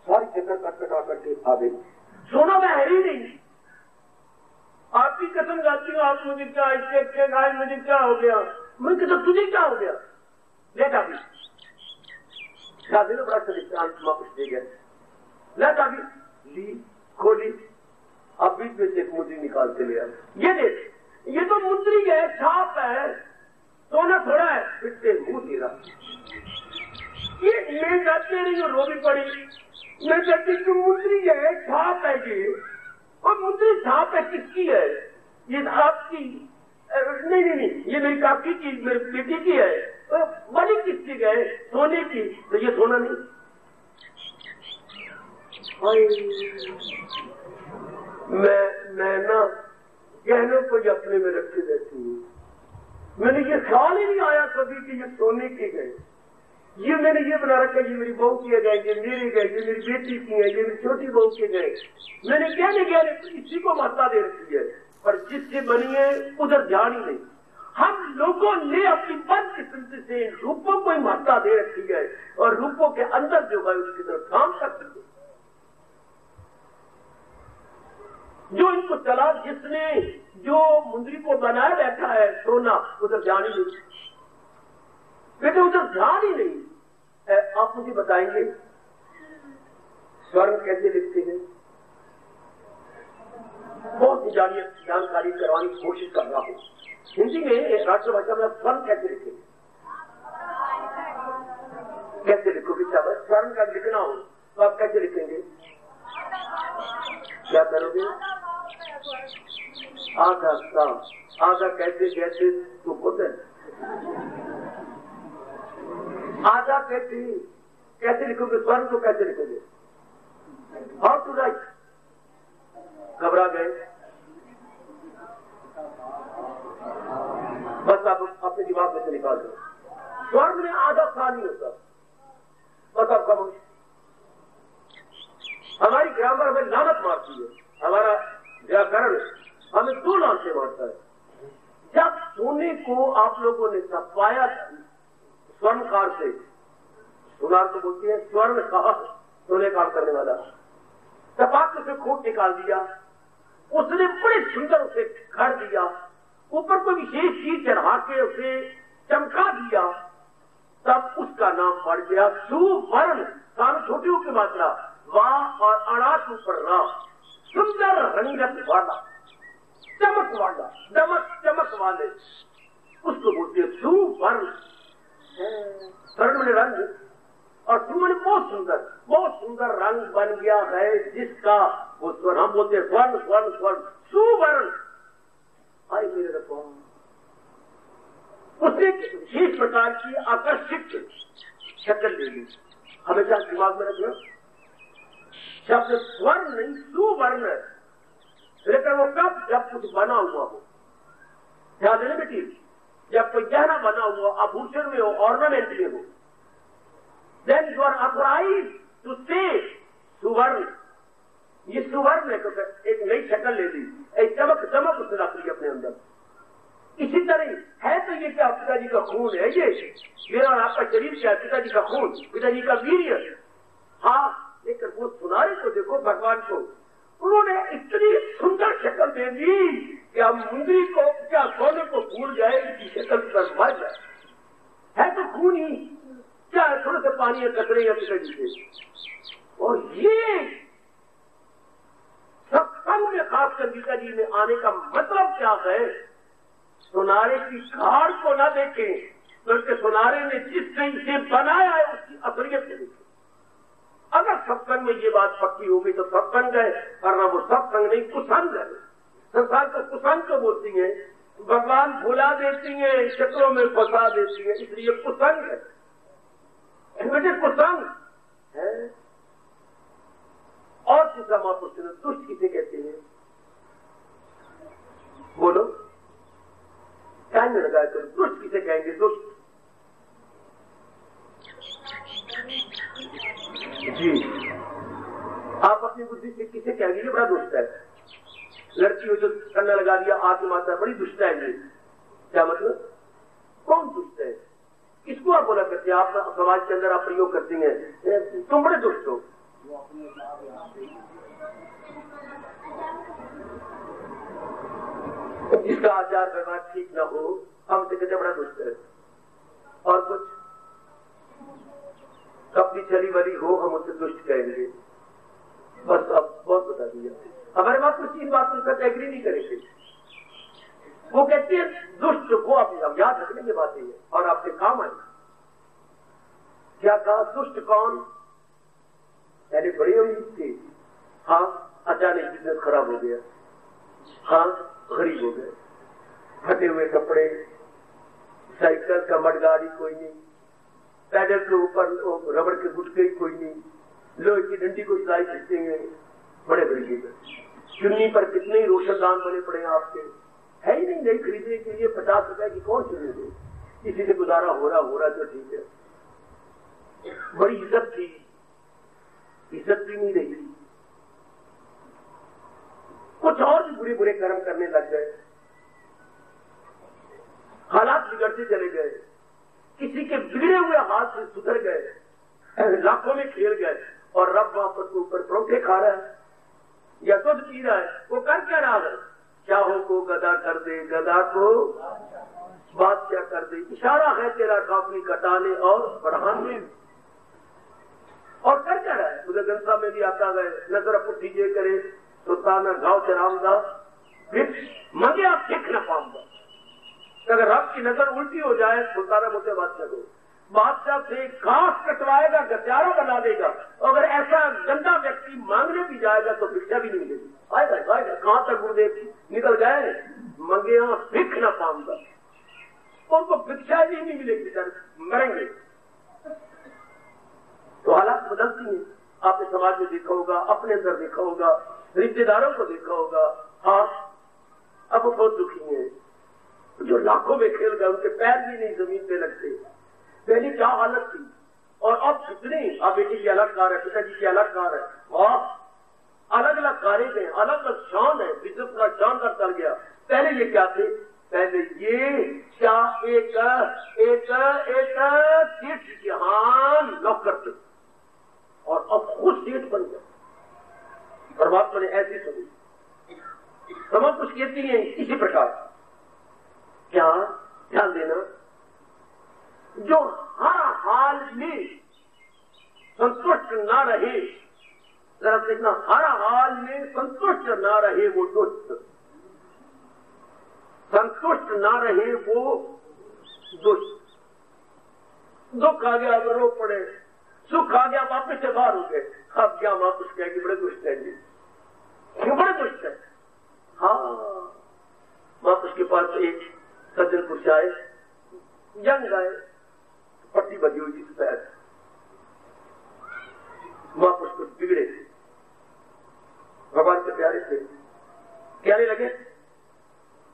सारी चक्कर कटकटा करके आ गई, सोना में है ही नहीं। आपकी कसम जाती हूँ, आप मुझे क्या आज मुझे क्या हो गया? मैं कहता तुझे क्या हो गया? लेटा भी शादी ने बड़ा सलिस्तान वापस दे गया, लेटा भी ली, खोली, अब बीच में से एक मुंदरी निकाल के लिया। ये देख, ये तो मुंदरी है, छाप है, सोना थोड़ा है। फिर से मुंह गिरा। ये मैं जाते नहीं हूँ, रो भी पड़ी। मैं कहती कि मुंदरी है, छाप है ये, और मुंदरी छाप है किसकी है? ये आपकी नहीं, ये मेरी काकी की, मेरी बेटी की है। तो बनी किसकी गए? सोने की। तो ये सोना नहीं। मैं ना गहनों को ही अपने में रखे रहती हूँ। मैंने ये ख्याल ही नहीं आया कभी कि ये सोने की गए। ये मैंने ये बना रखा, ये मेरी बहू के गए, ये मेरे गए, ये मेरी बेटी की है, ये मेरी छोटी बहू के गए। मैंने गहने इसी को महत्ता दे रखी है, पर जिससे बनी है उधर ध्यान ही नहीं। हम लोगों ने अपनी मन किस्म से रूपों को ही महत्ता दे रखी है, और रूपों के अंदर जो है उसकी तरफ काम करते हैं। जो इनको चला, जिसने जो मुंदरी को बनाए बैठा है सोना, उधर ध्यान ही नहीं। बेटे उधर ध्यान ही नहीं। आप मुझे बताएंगे स्वर्ण कैसे लिखते हैं? बहुत ही जानकारी करवाने की कोशिश कर रहा हूं। हिंदी में राष्ट्रभाषा में स्वर्ण कैसे लिखेंगे? कैसे लिखोगे? स्वर्ण का लिखना हो तो आप कैसे लिखेंगे? क्या करोगे? आधा साफ, आधा कैसे तो खुद है। आधा कैसे लिखोगे? स्वर्ण को कैसे लिखोगे? How to write? घबरा गए? बस आप अपने दिमाग में से निकाल दो। स्वर्ण में आधा सा नहीं होता। बस आप कम, हमारी ग्रामर हमें लानत मारती है, हमारा व्याकरण हमें 2 लान से मारता है। जब सोने को आप लोगों ने छपाया स्वर्णकार से, सुनार तो बोलती है स्वर्ण कहा, सोने काम करने वाला, तपाक से खोट निकाल दिया, उसने बड़े सुंदर उसे घर दिया, ऊपर कोई विशेष चीज चढ़ा के उसे चमका दिया, तब उसका नाम पड़ गया सुवर्ण। सारे छोटियों की मात्रा वाह और अनाथ ऊपर राम, सुंदर रंगत वाला, चमक वाला, चमक वाले, उसको बोलते हैं सुवर्ण। स्वर्ण में रंग, और सुमन बहुत सुंदर रंग बन गया है जिसका, वो स्वर्ण हम बोलते हैं स्वर्ण सुवर्ण। आई मेरे रखो, उसने विशेष प्रकार की आकर्षित शक्ल ले ली। हमेशा दिमाग में रखना, शब्द स्वर्ण नहीं सुवर्ण है, लेकिन वो कब? जब कुछ बना हुआ हो। ध्यान देना बेटी, जब कोई गहना बना हुआ आभूषण में हो, ऑर्नामेंट में हो, then you are authorized to say सुवर्ण। ये सुवर्ण है, एक नई शक्ल ले ली, एक चमक उसने रख ली अपने अंदर। इसी तरह है तो ये क्या पिताजी का खून है, ये मेरा और आपका शरीर क्या है? पिताजी का खून, पिताजी का वीर्य। हाँ, लेकिन वो सुनारे को देखो, भगवान को उन्होंने इतनी सुंदर शक्ल दे दी कि हम मुंदरी को क्या सोने को भूल जाए, इसी शक्ल पर मर जाए। है तो खून ही, क्या है? थोड़े से पानी या कचरे या पिताजी से। और ये सत्संग में खासकर गीता जी में आने का मतलब क्या है? सुनारे की खाड़ को न देखें, बल्कि सुनारे ने जिसने इसे बनाया है उसकी असलियत को देखें। अगर सत्संग में ये बात पक्की होगी तो सत्संग है, वरना वो सत्संग नहीं कुसंग है। संसार को कुसंग को बोलती है, भगवान भुला देती है, शक्लों में फंसा देती है, इसलिए कुसंग है। बेटे कुसंग है। और दूसरा महापुरुष ने दुष्ट किसे कहते हैं? बोलो, टाइम में लगाया करो, दुष्ट किसे कहेंगे? दुष्ट जी, आप अपनी बुद्धि से किसे कहेंगे ये बड़ा दुष्ट है? लड़की हो जो करने लगा दिया आके माता बड़ी दुष्ट है ये, क्या मतलब? कौन दुष्ट है? किसको आप बोला करते हैं? आप समाज के अंदर आप प्रयोग करते हैं तुम बड़े दुष्ट हो। जिसका आचार व्यवहार ठीक न हो हम से कहते बड़ा दुष्ट है। और कुछ कपड़ी चली वाली हो हम उसे दुष्ट कहेंगे। बस अब बहुत बता दिया। हमारे बात कुछ इस बात पर एग्री नहीं करेंगे। वो कहते हैं दुष्ट को आप याद रखने की बात है और आपके काम आए। क्या कहा? दुष्ट कौन? पहले बड़ी उम्मीद थी, हाँ अचानक बिजनेस खराब हो गया, हाँ गरीब हो गए, फटे हुए कपड़े, साइकिल का मडगाड़ी कोई नहीं, पैडल के ऊपर रबड़ के गुटके कोई नहीं, लोहे की डंडी को सिलाई खींचेंगे, बड़े गरीब है। चुन्नी पर कितने ही रोशनदान बने पड़े हैं आपके, है ही नहीं खरीदने के लिए। 50 रुपए की कौन चुन्नी दे? इसी से गुजारा हो रहा तो ठीक है। बड़ी इज्जत थी, इज्जत भी नहीं रही। कुछ और भी बुरे बुरे कर्म करने लग गए, हालात बिगड़ते चले गए, किसी के बिगड़े हुए हाथ से सुधर गए, लाखों में खेल गए और रब वापस के ऊपर परोठे खा रहा है या दूध पी रहा है। वो कर क्या रहा है? चाहो को गदा कर दे, गदा को बादशाह कर दे। इशारा है तेरा काफी घटाने और बढ़ाने। और कर क्या रहा है? मुझे ग्रंथा में भी आता है, नजर पुट्ठी जे करे सुल्ताना गांव चराऊंगा, मंगे आप देख न पाऊंगा। अगर रब की नजर उल्टी हो जाए सुल्ताना मुझे बादशाह को, बादशाह से घास कटवाएगा, गतियारा बना देगा। अगर ऐसा गंदा व्यक्ति मांगने भी जाएगा तो भिक्षा भी नहीं मिलेगी। आएगा कहां तक गुरुदेव निकल गए? मंगे आप भिख न पाऊंगा, उनको भिक्षा भी नहीं मिलेगी, सर मरेंगे। तो हालात बदलती हैं। आपने समाज में देखा होगा, अपने अंदर देखा होगा, रिश्तेदारों को देखा होगा। हाँ अब वो बहुत दुखी हैं, जो लाखों में खेल गए उनके पैर भी नहीं जमीन पे लगते। पहली क्या हालत थी और अब कितनी। अब बेटी की अलग कार है, पिताजी की अलग कार है, और अलग अलग कारें हैं, अलग अलग शान है, बिजनेस पूरा शानदार चल गया। पहले ये क्या थे? पहले ये क्या एक सेठ जहान नौकर थे और अब खुद सेठ बन गया। परमात्मा ने ऐसी समझ समझ कुछ कहती है इसी प्रकार। क्या ध्यान देना, जो हर हाल में संतुष्ट ना रहे, जरा देखना, हर हाल में संतुष्ट ना रहे वो दुष्ट, संतुष्ट ना रहे वो दुष्ट। दुख आ गया अब रो पड़े, सुख आ गया वापस से बाहर हो गए। अब क्या वापस कहेंगे बड़े दुष्ट है जी, बड़े दुष्ट है। हाँ वापस के पास एक सज्जन पुरुष आए, यंग आए, पट्टी बजी हुई जिस पैर, वापस कुछ बिगड़े थे, भगवान के प्यारे थे। कहने लगे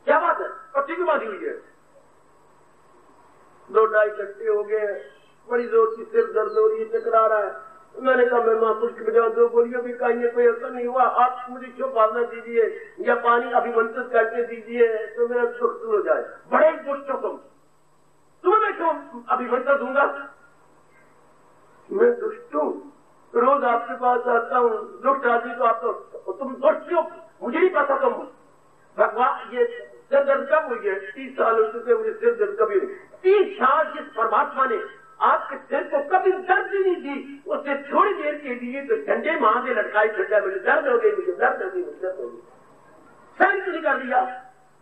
क्या बात है, पट्टी क्यों बांधी हुई है? 2-2.5 घंटे हो गए, बड़ी जोर की सिर दर्द हो रही है, चकरा रहा है। मैंने कहा मैं महापुरुष के बजाय 2 गोलियां भी खाई है, कोई असर नहीं हुआ। आप मुझे क्यों भावना दीजिए या पानी अभिमंत्रित करके दीजिए तो मेरा दुख दूर हो जाए। बड़े दुष्ट हो तुम्हें मैं क्यों अभिमंत्रण दूंगा? मैं दुष्ट हूं, रोज आपके पास आता हूँ, दुष्ट आदमी तो आप तो तुम दुष्ट क्यों? मुझे नहीं पता तुम भगवान। ये सिर दर्द कब हुई है? 30 साल हो चुके मुझे सिर दर्द कभी हुई। 30 साल जिस परमात्मा ने आपके सिर को कभी दर्द ही नहीं दी, उससे थोड़ी देर के लिए तो झंडे मां से लटकाई छटा, मुझे दर्द हो गई, मुझे दर्द हो गई, मुझे दर्द हो गई, सहन क्यों कर दिया?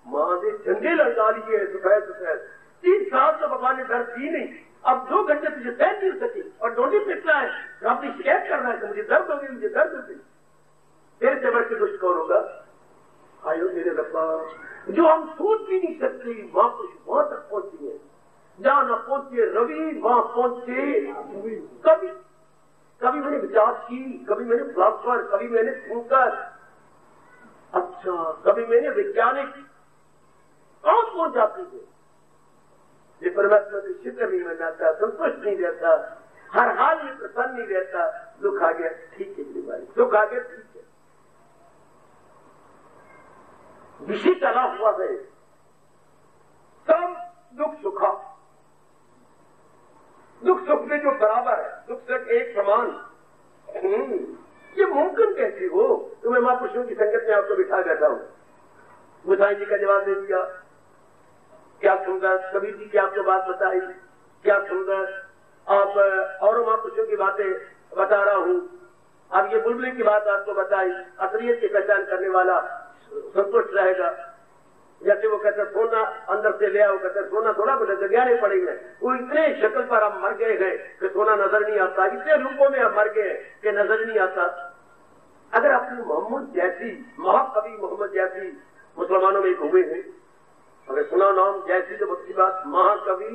मां से झंडे लटका लिए दोपहर दोपहर। 30 साल तो भगवान ने दर्द दी नहीं, अब 2 घंटे तुझे सहन नहीं हो सके और डोटी पिटना है, अपनी शिकायत करना है कि मुझे दर्द हो गई, मुझे दर्द हो गई। तेरे से बढ़ के दुष्ट कौन होगा? आयो मेरे रब्बा, जो हम सोच भी नहीं सकते वहां कुछ वहां तक पहुंची है, जहां न पहुंचे रवि वहां पहुंचे कवि। कभी मैंने विचारशील, कभी मैंने फिलॉसफर, कभी मैंने थिंकर, अच्छा कभी मैंने वैज्ञानिक, कौन जाती है। ये परमात्मा से शिखर नहीं बन जाता, संतुष्ट नहीं रहता, हर हाल में प्रसन्न नहीं रहता। दुख आ गया ठीक है मेरी बारी, दुख आ गया ठीक है। विषय चला हुआ है, सब दुख सुखा, दुख सुख में जो बराबर है, दुख सुख एक समान। ये मुमकिन कैसे हो? तो मैं महापुरुषों की संगत में आपको बिठा बैठा हूं। गोसाई जी का जवाब दे दिया, क्या सुंदर। कबीर जी की आपको बात बताई, क्या सुंदर। आप और महापुरुषों की बातें बता रहा हूं। अब ये बुलबुली की बात आपको बताई, असलियत की पहचान करने वाला संतुष्ट रहेगा। जैसे वो कहते सोना अंदर से ले आओ, कहते सोना थोड़ा कुछ जगह पड़ेगा। वो इतने शक्ल पर हम मर गए हैं कि सोना नजर नहीं आता, इतने रूपों में हम मर गए कि नजर नहीं आता। अगर अपनी मोहम्मद जैसी, महाकवि मोहम्मद जैसी मुसलमानों में घूमे हैं, अगर सुना नाम जैसी तो अच्छी बात, महाकवि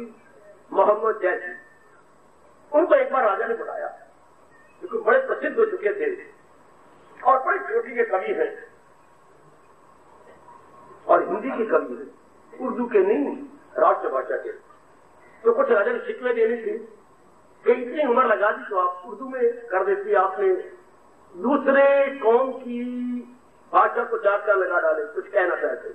मोहम्मद जैसी, उनको एक बार राजा ने बुलाया क्योंकि बड़े प्रसिद्ध हो चुके थे और बड़े चोटी के कवि हैं और हिंदी के कवि हैं, उर्दू के नहीं, राष्ट्रभाषा के। तो कुछ राजा ने शिकवे देने थे कि इतनी उम्र लगा दी तो आप उर्दू में कर देती, आपने दूसरे कौम की भाषा को चार चार लगा डाले, कुछ कहना चाहते।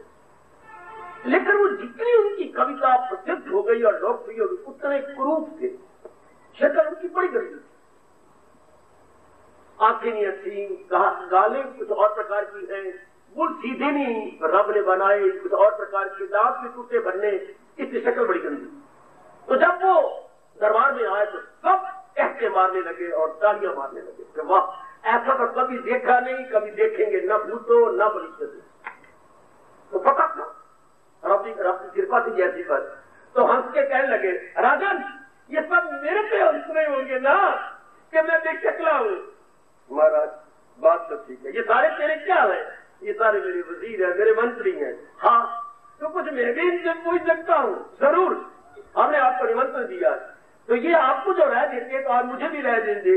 लेकिन वो जितनी उनकी कविता प्रसिद्ध हो गई और लोकप्रिय हो गई, उतने कुरूप थे, शक्ल उनकी बड़ी गंदी थी, आंखें नहीं अच्छी, गालें कुछ और प्रकार की हैं, बुल सीधे नहीं रब ने बनाए, कुछ और प्रकार के दांत में टूटे भरने, इसकी शक्ल बड़ी गंदी। तो जब वो दरबार में आए तो सब कहते मारने लगे और तालियां मारने लगे कि वाह, ऐसा तो कभी देखा नहीं, कभी देखेंगे, न भूतो न भविष्य। तो पता था रब की कृपा थी जैसी पर। तो हंस के कहने लगे, राजन ये सब मेरे पे हंस रहे होंगे ना कि मैं बेशकला हूं। महाराज बात तो ठीक है, ये सारे तेरे क्या है? ये सारे मेरे वजीर है, मेरे मंत्री हैं। हाँ तो कुछ मैं भी इनसे पूछ सकता हूँ? जरूर, हमने आपको निमंत्रण दिया, तो ये आपको जो राय देते तो आज मुझे भी राय देंगे।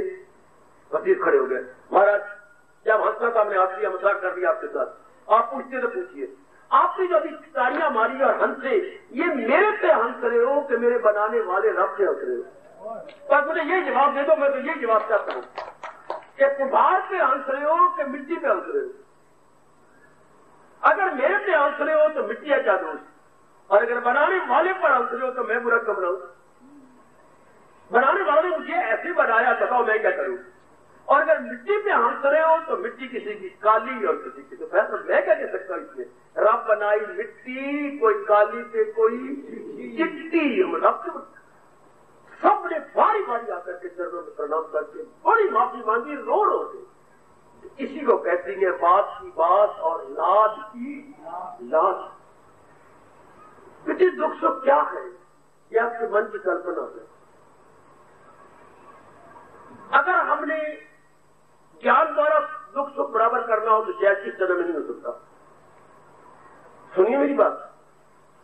वजीर खड़े हो गए, महाराज जब हंसना था हमने आप मजाक कर दिया आपके साथ, आप पूछते तो पूछिए। आपने जो अभी तालियां मारी और हंसे, ये मेरे पे हंस रहे हो कि मेरे बनाने वाले रब से हंस रहे हो? पर मुझे ये जवाब दे दो, मैं तो ये जवाब चाहता हूँ कि कुम्हार पे हंस रहे हो कि मिट्टी पे हंस रहे हो? अगर मेरे पे हंस रहे हो तो मिट्टी है क्या दोष, और अगर बनाने वाले पर हंस रहे हो तो मैं बुरा कब रहूं? बनाने वाले ने मुझे ऐसे बनाया, बताओ मैं क्या करूं? और अगर मिट्टी पे हंस रहे हो तो मिट्टी किसी की काली और किसी की तो फैसला मैं क्या कह सकता हूं इसमें? रब बनाई मिट्टी, कोई काली पे कोई चिट्टी, रब सबने बारी बारी आकर के चरणों में प्रणाम करके बड़ी माफी मांगी, रो रो के। इसी को कहती है बात की बात और लाज की लाज। बेटी दुख सुख क्या है, ये आपके मन की कल्पना है। अगर हमने ज्ञान द्वारा दुख सुख बराबर करना हो तो शायद किस जन्म में नहीं हो सकता। सुनिए मेरी बात,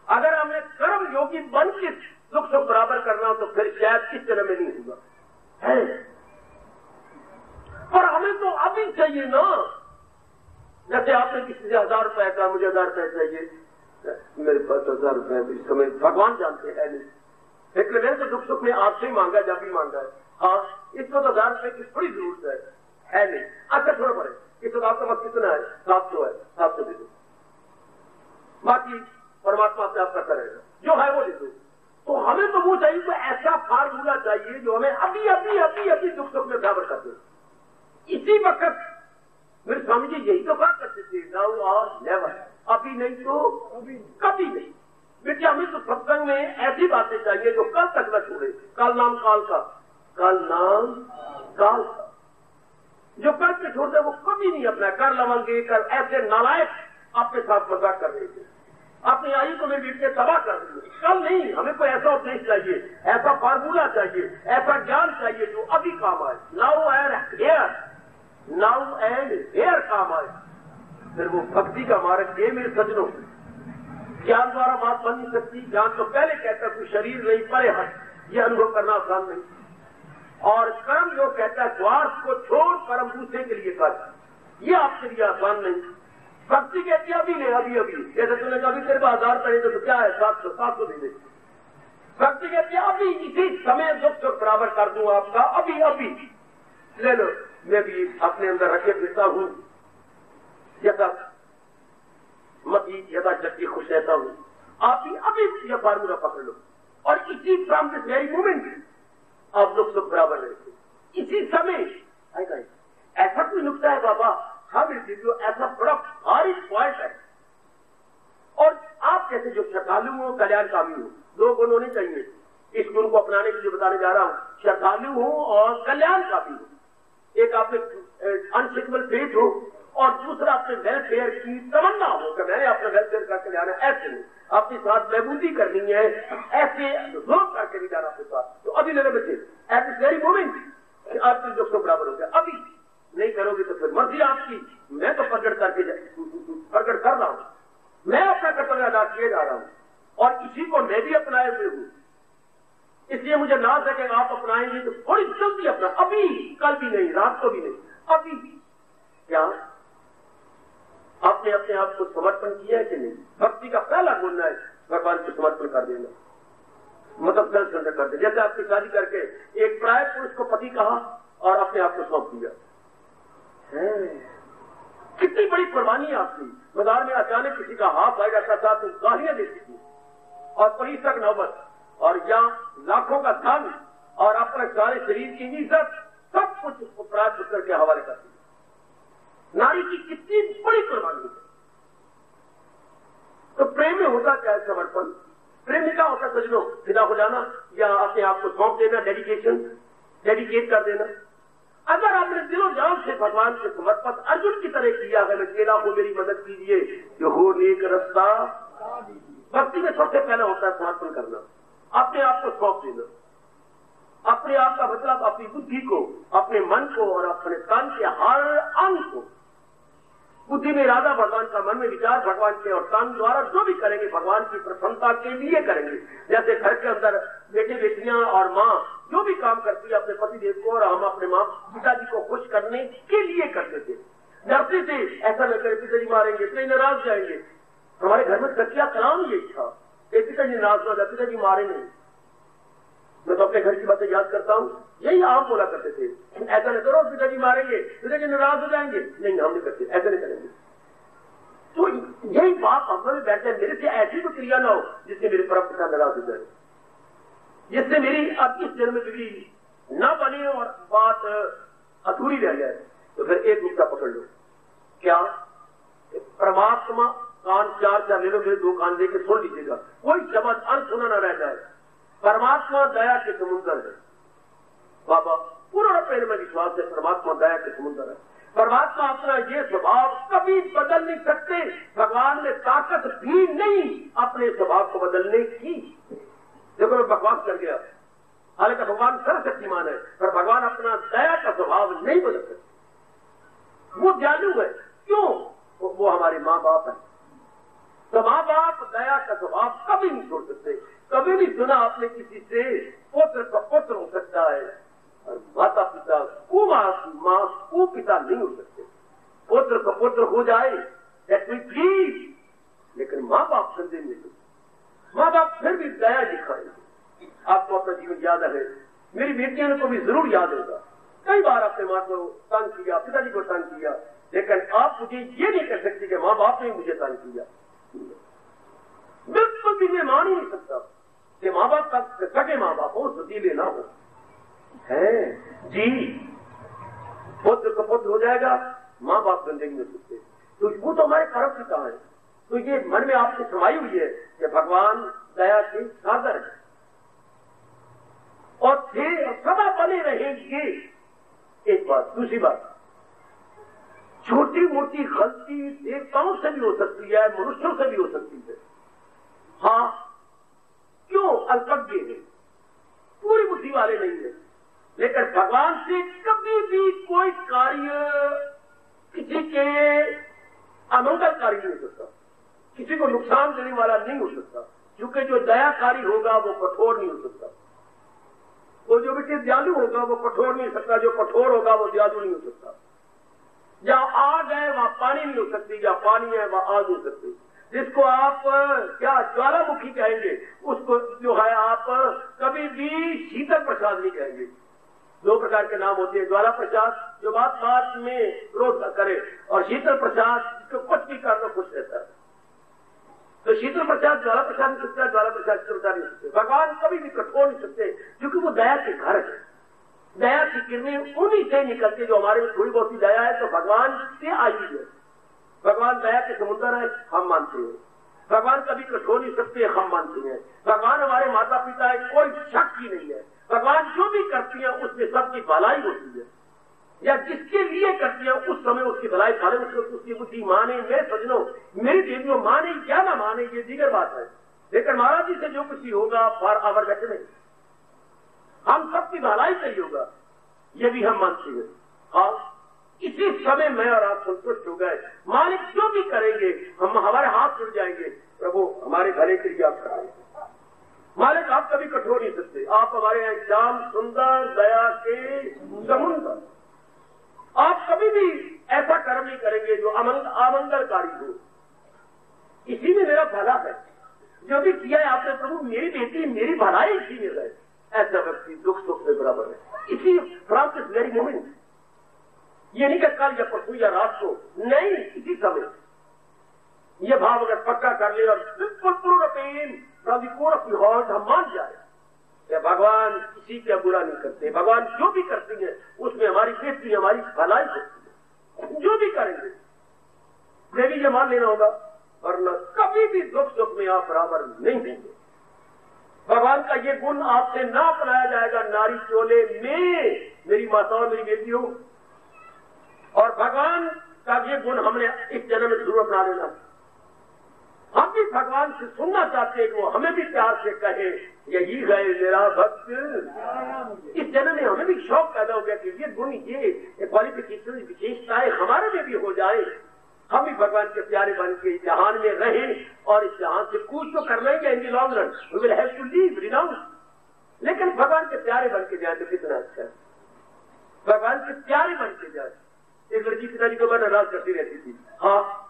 अगर हमने कर्म योगी बन के दुख सुख बराबर करना हो तो फिर शायद किस जन्म में नहीं होगा है। पर हमें तो अभी चाहिए ना। जैसे आपने किसी से 1000 रुपए कहा, मुझे 1000 रुपए चाहिए, मेरे पास 1000 रुपए इस समय भगवान जानते हैं नहीं, इसलिए मैंने तो दुख सुख में आपसे ही मांगा, जब भी मांगा है। हाँ इसको तो 1000 रुपए की थोड़ी जरूरत है नहीं। अच्छा थोड़ा पड़े, इस वक्त आपका मत कितना है? 700 है, 700 दे दो, बाकी परमात्मा से आपका करेगा, जो है वो दे दो। तो हमें तो वो चाहिए, तो ऐसा फार्मूला चाहिए जो हमें अभी अभी अभी अभी दुख सुख में बराबर कर दे। इसी वक्त मेरे स्वामी जी यही तो बात करते थे, नाउ और नेवर, अभी नहीं तो कभी नहीं। बेटे हमें तो सत्संग में ऐसी बातें चाहिए जो कल तक न छोड़े। कल नाम काल का, कल नाम काल का, जो कल पे छोड़ दे वो कभी नहीं अपना कर लवेंगे। कर ऐसे नालायक अपने साथ मजाक कर रहे थे, अपनी आयु को मैं बीत के तबाह कर दूंगी। कल नहीं, हमें कोई ऐसा उपदेश चाहिए, ऐसा फार्मूला चाहिए, ऐसा ज्ञान चाहिए जो अभी काम आए, now and here, now and here काम आए। फिर वो भक्ति का मार्ग ये मेरे सज्जनों, ज्ञान द्वारा बात बन नहीं सकती। ज्ञान तो पहले कहता तू शरीर नहीं परे हट, ये अनुभव करना आसान नहीं। और कर्म जो कहता है स्वार्थ को छोड़ कर्म दूसरे के लिए कर, ये आपके लिए आसान नहीं। भक्ति कहती है अभी नहीं, अभी अभी, जैसे तूने कभी तेरे पास 1000 पड़े तो क्या है 700 दे। भक्ति कहती है अभी इसी समय दुख सुख बराबर कर दूं आपका, अभी अभी ले लो, मैं भी अपने अंदर रखे फिरता हूं, यथा मती यथा जबकि खुश रहता हूं, आप भी अभी यह फार्मूला पकड़ लो और इसी फ्रॉम दिस वेरी मोमेंट आप दुख सुख बराबर रहते इसी समय आएगा। ऐसा कोई नुकता है बाबा, हम जो ऐसा बड़ा भारी पॉइंट है। और आप जैसे जो श्रद्धालु हो कल्याणकामी हो, दो गुण होने चाहिए। इस गुण को अपनाने के लिए बताने जा रहा हूं, श्रद्धालु हो और कल्याणकामी हो। एक आपने अनशेकेबल फेथ हो और दूसरा अपने वेलफेयर की तमन्ना हो कि मैंने अपने वेलफेयर करके जाना, ऐसे नहीं अपने साथ महबूदी करनी है, ऐसे रोक करके नहीं जाना अपने साथ। तो अभी मेरे बच्चे एट दिस वेरी मोमेंट आपके दुख को बराबर हो गया, अभी नहीं करोगे तो फिर मर्जी आपकी। मैं तो प्रकट कर रहा हूं, मैं अपना कर्तव्य अदा किए जा रहा हूं और इसी को मैं भी अपनाए हुए हूं। इसलिए मुझे नाज है कि आप अपनाएंगे तो थोड़ी जल्दी अपना, अभी, कल भी नहीं, रात को भी नहीं, अभी। क्या आपने अपने आप को समर्पण किया है कि नहीं? भक्ति का पहला गुण है भगवान को समर्पण कर देना, मतलब सेल्फ सरेंडर कर देना। जैसे आपकी शादी करके एक प्राय पुरुष को पति कहा और अपने आप को सौंप दिया, कितनी बड़ी कुर्बानी आपकी। बाजार में अचानक किसी का हाथ आ जाता था तो गालियां देती थी और पुलिस तक नौबत, और यहाँ लाखों का धन और अपने सारे शरीर की इज्जत सब कुछ प्राय पुत्र के हवाले करती है। नारी की कितनी बड़ी कुर्बानी है। तो प्रेम में होता क्या है समर्पण? प्रेम में क्या होता है सजनों? फिदा हो जाना या अपने आप को सौंप देना, डेडिकेट कर देना। अगर आपने दिलो जान से भगवान से समर्पण अर्जुन की तरह किया है, केला को मेरी मदद कीजिए जो हो नेक रास्ता, भक्ति में सबसे पहले होता है समर्पण करना, अपने आप को सौंप देना। अपने आप का मतलब अपनी बुद्धि को, अपने मन को और अपने तन के हर अंग को। बुद्धि में इरादा भगवान का, मन में विचार भगवान के, और तन द्वारा जो भी करेंगे भगवान की प्रसन्नता के लिए करेंगे। जैसे घर के अंदर बेटे बेटियां और माँ जो भी काम करती है अपने पति देव को, और हम अपने माँ पिताजी को खुश करने के लिए करते थे, डरते थे ऐसा न करे पिताजी मारेंगे, पिताजी नाराज जाएंगे। हमारे घर में कच्चा कलाम ये था, पिताजी नाराज हो जाए, पिताजी मारे नहीं। मैं तो अपने घर की बातें याद करता हूँ, यही आप बोला करते थे, ऐसा नहीं करो पिताजी मारेंगे, पिताजी नाराज हो जाएंगे। नहीं, हम नहीं करते, ऐसा नहीं करेंगे। तो यही बात हम में बैठे, मेरे से ऐसी कोई क्रिया ना हो जिससे मेरे परम पिता नाराज हो जाए, जिससे मेरी अब इस जन्म में भी न बने और बात अधूरी रह जाए। तो फिर एक मुद्दा पकड़ लो, क्या परमात्मा, कान चार ले लो, मेरे 2 कान लेके सुन लीजिएगा, कोई शब्द अनसुना न रह जाए। परमात्मा दया के समुद्र है बाबा, पूर्ण प्रेम में विश्वास है, परमात्मा दया के समुद्र है। परमात्मा अपना ये स्वभाव कभी बदल नहीं सकते, भगवान में ताकत भी नहीं अपने स्वभाव को बदलने की। देखो मैं बकवास कर गया, हालांकि भगवान सर्वशक्तिमान है, पर भगवान अपना दया का स्वभाव नहीं बदल सकते। वो दयालु है, क्यों? वो हमारे माँ बाप है। तो माँ बाप दया का स्वभाव कभी नहीं छोड़ सकते। कभी नहीं सुना आपने किसी से पुत्र का पुत्र हो सकता है और माता पिता माँ को पिता नहीं हो सकते। पुत्र का पुत्र हो जाए दैट वी प्लीज, लेकिन माँ बाप संदेह नहीं। माँ बाप फिर भी दया दिखाएंगे। आपको अपना जीवन याद है, मेरी बेटियों को भी जरूर याद होगा, कई बार अपने माँ को तंग किया, पिताजी को तंग किया, लेकिन आप मुझे ये नहीं कह सकते कि माँ बाप ने मुझे तंग किया। बिल्कुल भी मैं मान ही नहीं सकता कि माँ बाप का सगे माँ बाप हो, सतीले ना हो। है जी, पुत्र का पुत्र हो जाएगा, माँ बाप जिंदगी में सकते, तो वो तो हमारे परम पिता है। तो ये मन में आपकी समाई हुई है कि भगवान दया के सागर है और थे सदा बने रहेंगे। एक बात, दूसरी बात, छोटी मोटी गलती देवताओं से भी हो सकती है, मनुष्यों से भी हो सकती है। हाँ, क्यों? अल्पज्ञ है, पूरी बुद्धि वाले नहीं है, लेकिन भगवान से कभी भी कोई कार्य किसी के अमंगलकारी नहीं हो सकता, किसी को नुकसान देने वाला नहीं हो सकता, क्योंकि जो दयाकारी होगा वो कठोर नहीं हो सकता। वो जो बेटे दयालु होगा वो कठोर नहीं हो सकता, जो कठोर होगा वो दयालु नहीं हो सकता। जहाँ आग है वहां पानी नहीं हो सकती, जहाँ पानी है वहां आग हो सकती। जिसको आप क्या ज्वालामुखी कहेंगे उसको जो है आप कभी भी शीतल प्रसाद नहीं कहेंगे। दो प्रकार के नाम होते हैं, ज्वाला प्रसाद जो बात बात में क्रोध न करे, और शीतल प्रसाद जिसको कुछ भी करना खुश रहता है। तो शीतल प्रसाद ज्वाला प्रसाद नहीं सकता, ज्वाला प्रसाद शीतल प्रसाद नहीं सकते। भगवान कभी भी कठोर नहीं सकते, क्योंकि वो दया के घर है। दया की किरणें उन्हीं से निकलती, जो हमारे में थोड़ी बहुत दया है तो भगवान से आई है। भगवान दया के समुद्र है, हम मानते हैं। भगवान कभी कठोर नहीं सकते, हम मानते हैं। भगवान हमारे माता पिता है, कोई शक ही नहीं है। भगवान जो भी करती है उसमें सबकी भलाई होती है, या जिसके लिए करती है उस समय उसकी भलाई फले, उसकी बुद्धि माने। मैं सजनो मेरी देवियों माने क्या ना माने ये दीगर बात है, लेकिन महाराज जी से जो कुछ भी होगा फॉर आवर बेटरमेंट, हम सबकी भलाई से ही होगा, ये भी हम मानते हैं। हाँ, इसी समय मैं और आप संतुष्ट हो गए। मालिक जो भी करेंगे हम हमारे हाथ जुड़ जाएंगे, प्रभु हमारे भले के लिए आप कराएंगे। मालिक आप कभी कठोर नहीं सकते, आप हमारे यहाँ श्याम सुंदर दया के समुद्र। आप कभी भी ऐसा कर्म नहीं करेंगे जो अमंगलकारी हो। इसी में मेरा भला है, जो भी किया है आपने प्रभु मेरी बेटी मेरी भलाई इसी में है। ऐसा व्यक्ति दुख सुख में बराबर है। इसी फ्रॉम दिस वेरी मोमेंट, ये नहीं कि कल या परसों या रात को, नहीं, इसी समय ये भाव अगर पक्का कर ले और बिल्कुल पूर्ण प्रेम from the core of the heart हम मान जाए, या भगवान किसी का बुरा नहीं करते। भगवान जो भी करते हैं उसमें हमारी बेटी हमारी भलाई होती है। जो भी करेंगे देवी ये मान लेना होगा, वरना कभी भी दुख सुख में आप बराबर नहीं देंगे। भगवान का ये गुण आपसे ना अपनाया जाएगा नारी चोले में, मेरी माताओं मेरी बेटियों। और भगवान का ये गुण हमने इस जन्म में जरूर अपना लेना। हम भी भगवान से सुनना चाहते हैं कि वो हमें भी प्यार से कहे यही है मेरा भक्त। इस जन्म में हमें भी शौक पैदा हो गया कि ये गुण ये क्वालिफिकेशन विशेषताएं हमारे में भी हो जाए, हम भी भगवान के प्यारे बन के जहान में रहें, और इस जहान से कुछ तो करना ही है in the long run, we will have to leave renounce. लेकिन भगवान के प्यारे बन के जाए तो कितना अच्छा है। भगवान के प्यारे बन के जाए। एक लड़की पिताजी को बड़ा नाराज करती रहती थी, हाँ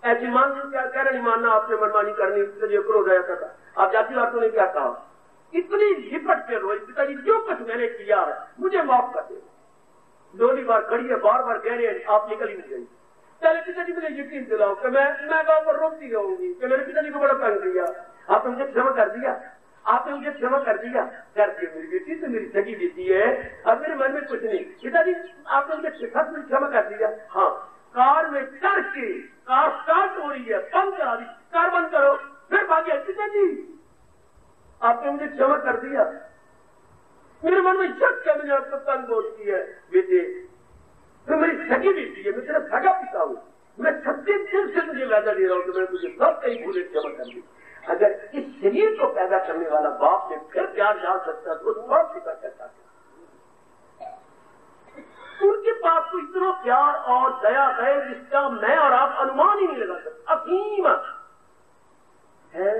ऐसी मान क्या कह रही मानना, आपने मनमानी करनी, पिताजी क्रोध आया था। आप जाती बातों ने क्या कहा, इतनी लिपट के रोई, पिताजी जो कुछ मैंने किया है मुझे माफ कर दे। दोनों बार खड़ी है, बार बार कह रही है, आप निकल ही नहीं गई। पहले पिताजी मुझे यकीन दिलाओ कि मैं वहां पर रोकती रहूंगी कि मेरे पिताजी को बड़ा तंग किया, आपने मुझे क्षमा कर दिया, आपने मुझे क्षमा कर दिया। कर दिया मेरी बेटी तो मेरी सगी बेटी है, अब मेरे मन में कुछ नहीं। पिताजी आपने मुझे क्षमा कर दिया। हाँ, कार में चढ़ के कार स्टार्ट हो रही है, बंद करा दी, कार बंद करो, फिर भागे। पिताजी आपने मुझे क्षमा कर दिया। मेरे मन में शक क्या मैंने आपको तंग बोलती है बेटे, तो मेरी सगी बेटी है, मैं तेरा सगा पिता हूँ, मैं सच्चे दिल से तुझे वादा दे रहा हूँ कि मैं तुझे सब कहीं भूले क्षमा कर दी। अगर इस शरीर को पैदा करने वाला बाप ने फिर प्यार डाल सकता तो उस बाप पिता कहता उनके पास तो इतना प्यार और दया है जिसका मैं और आप अनुमान ही नहीं लगा सकते। असीम है,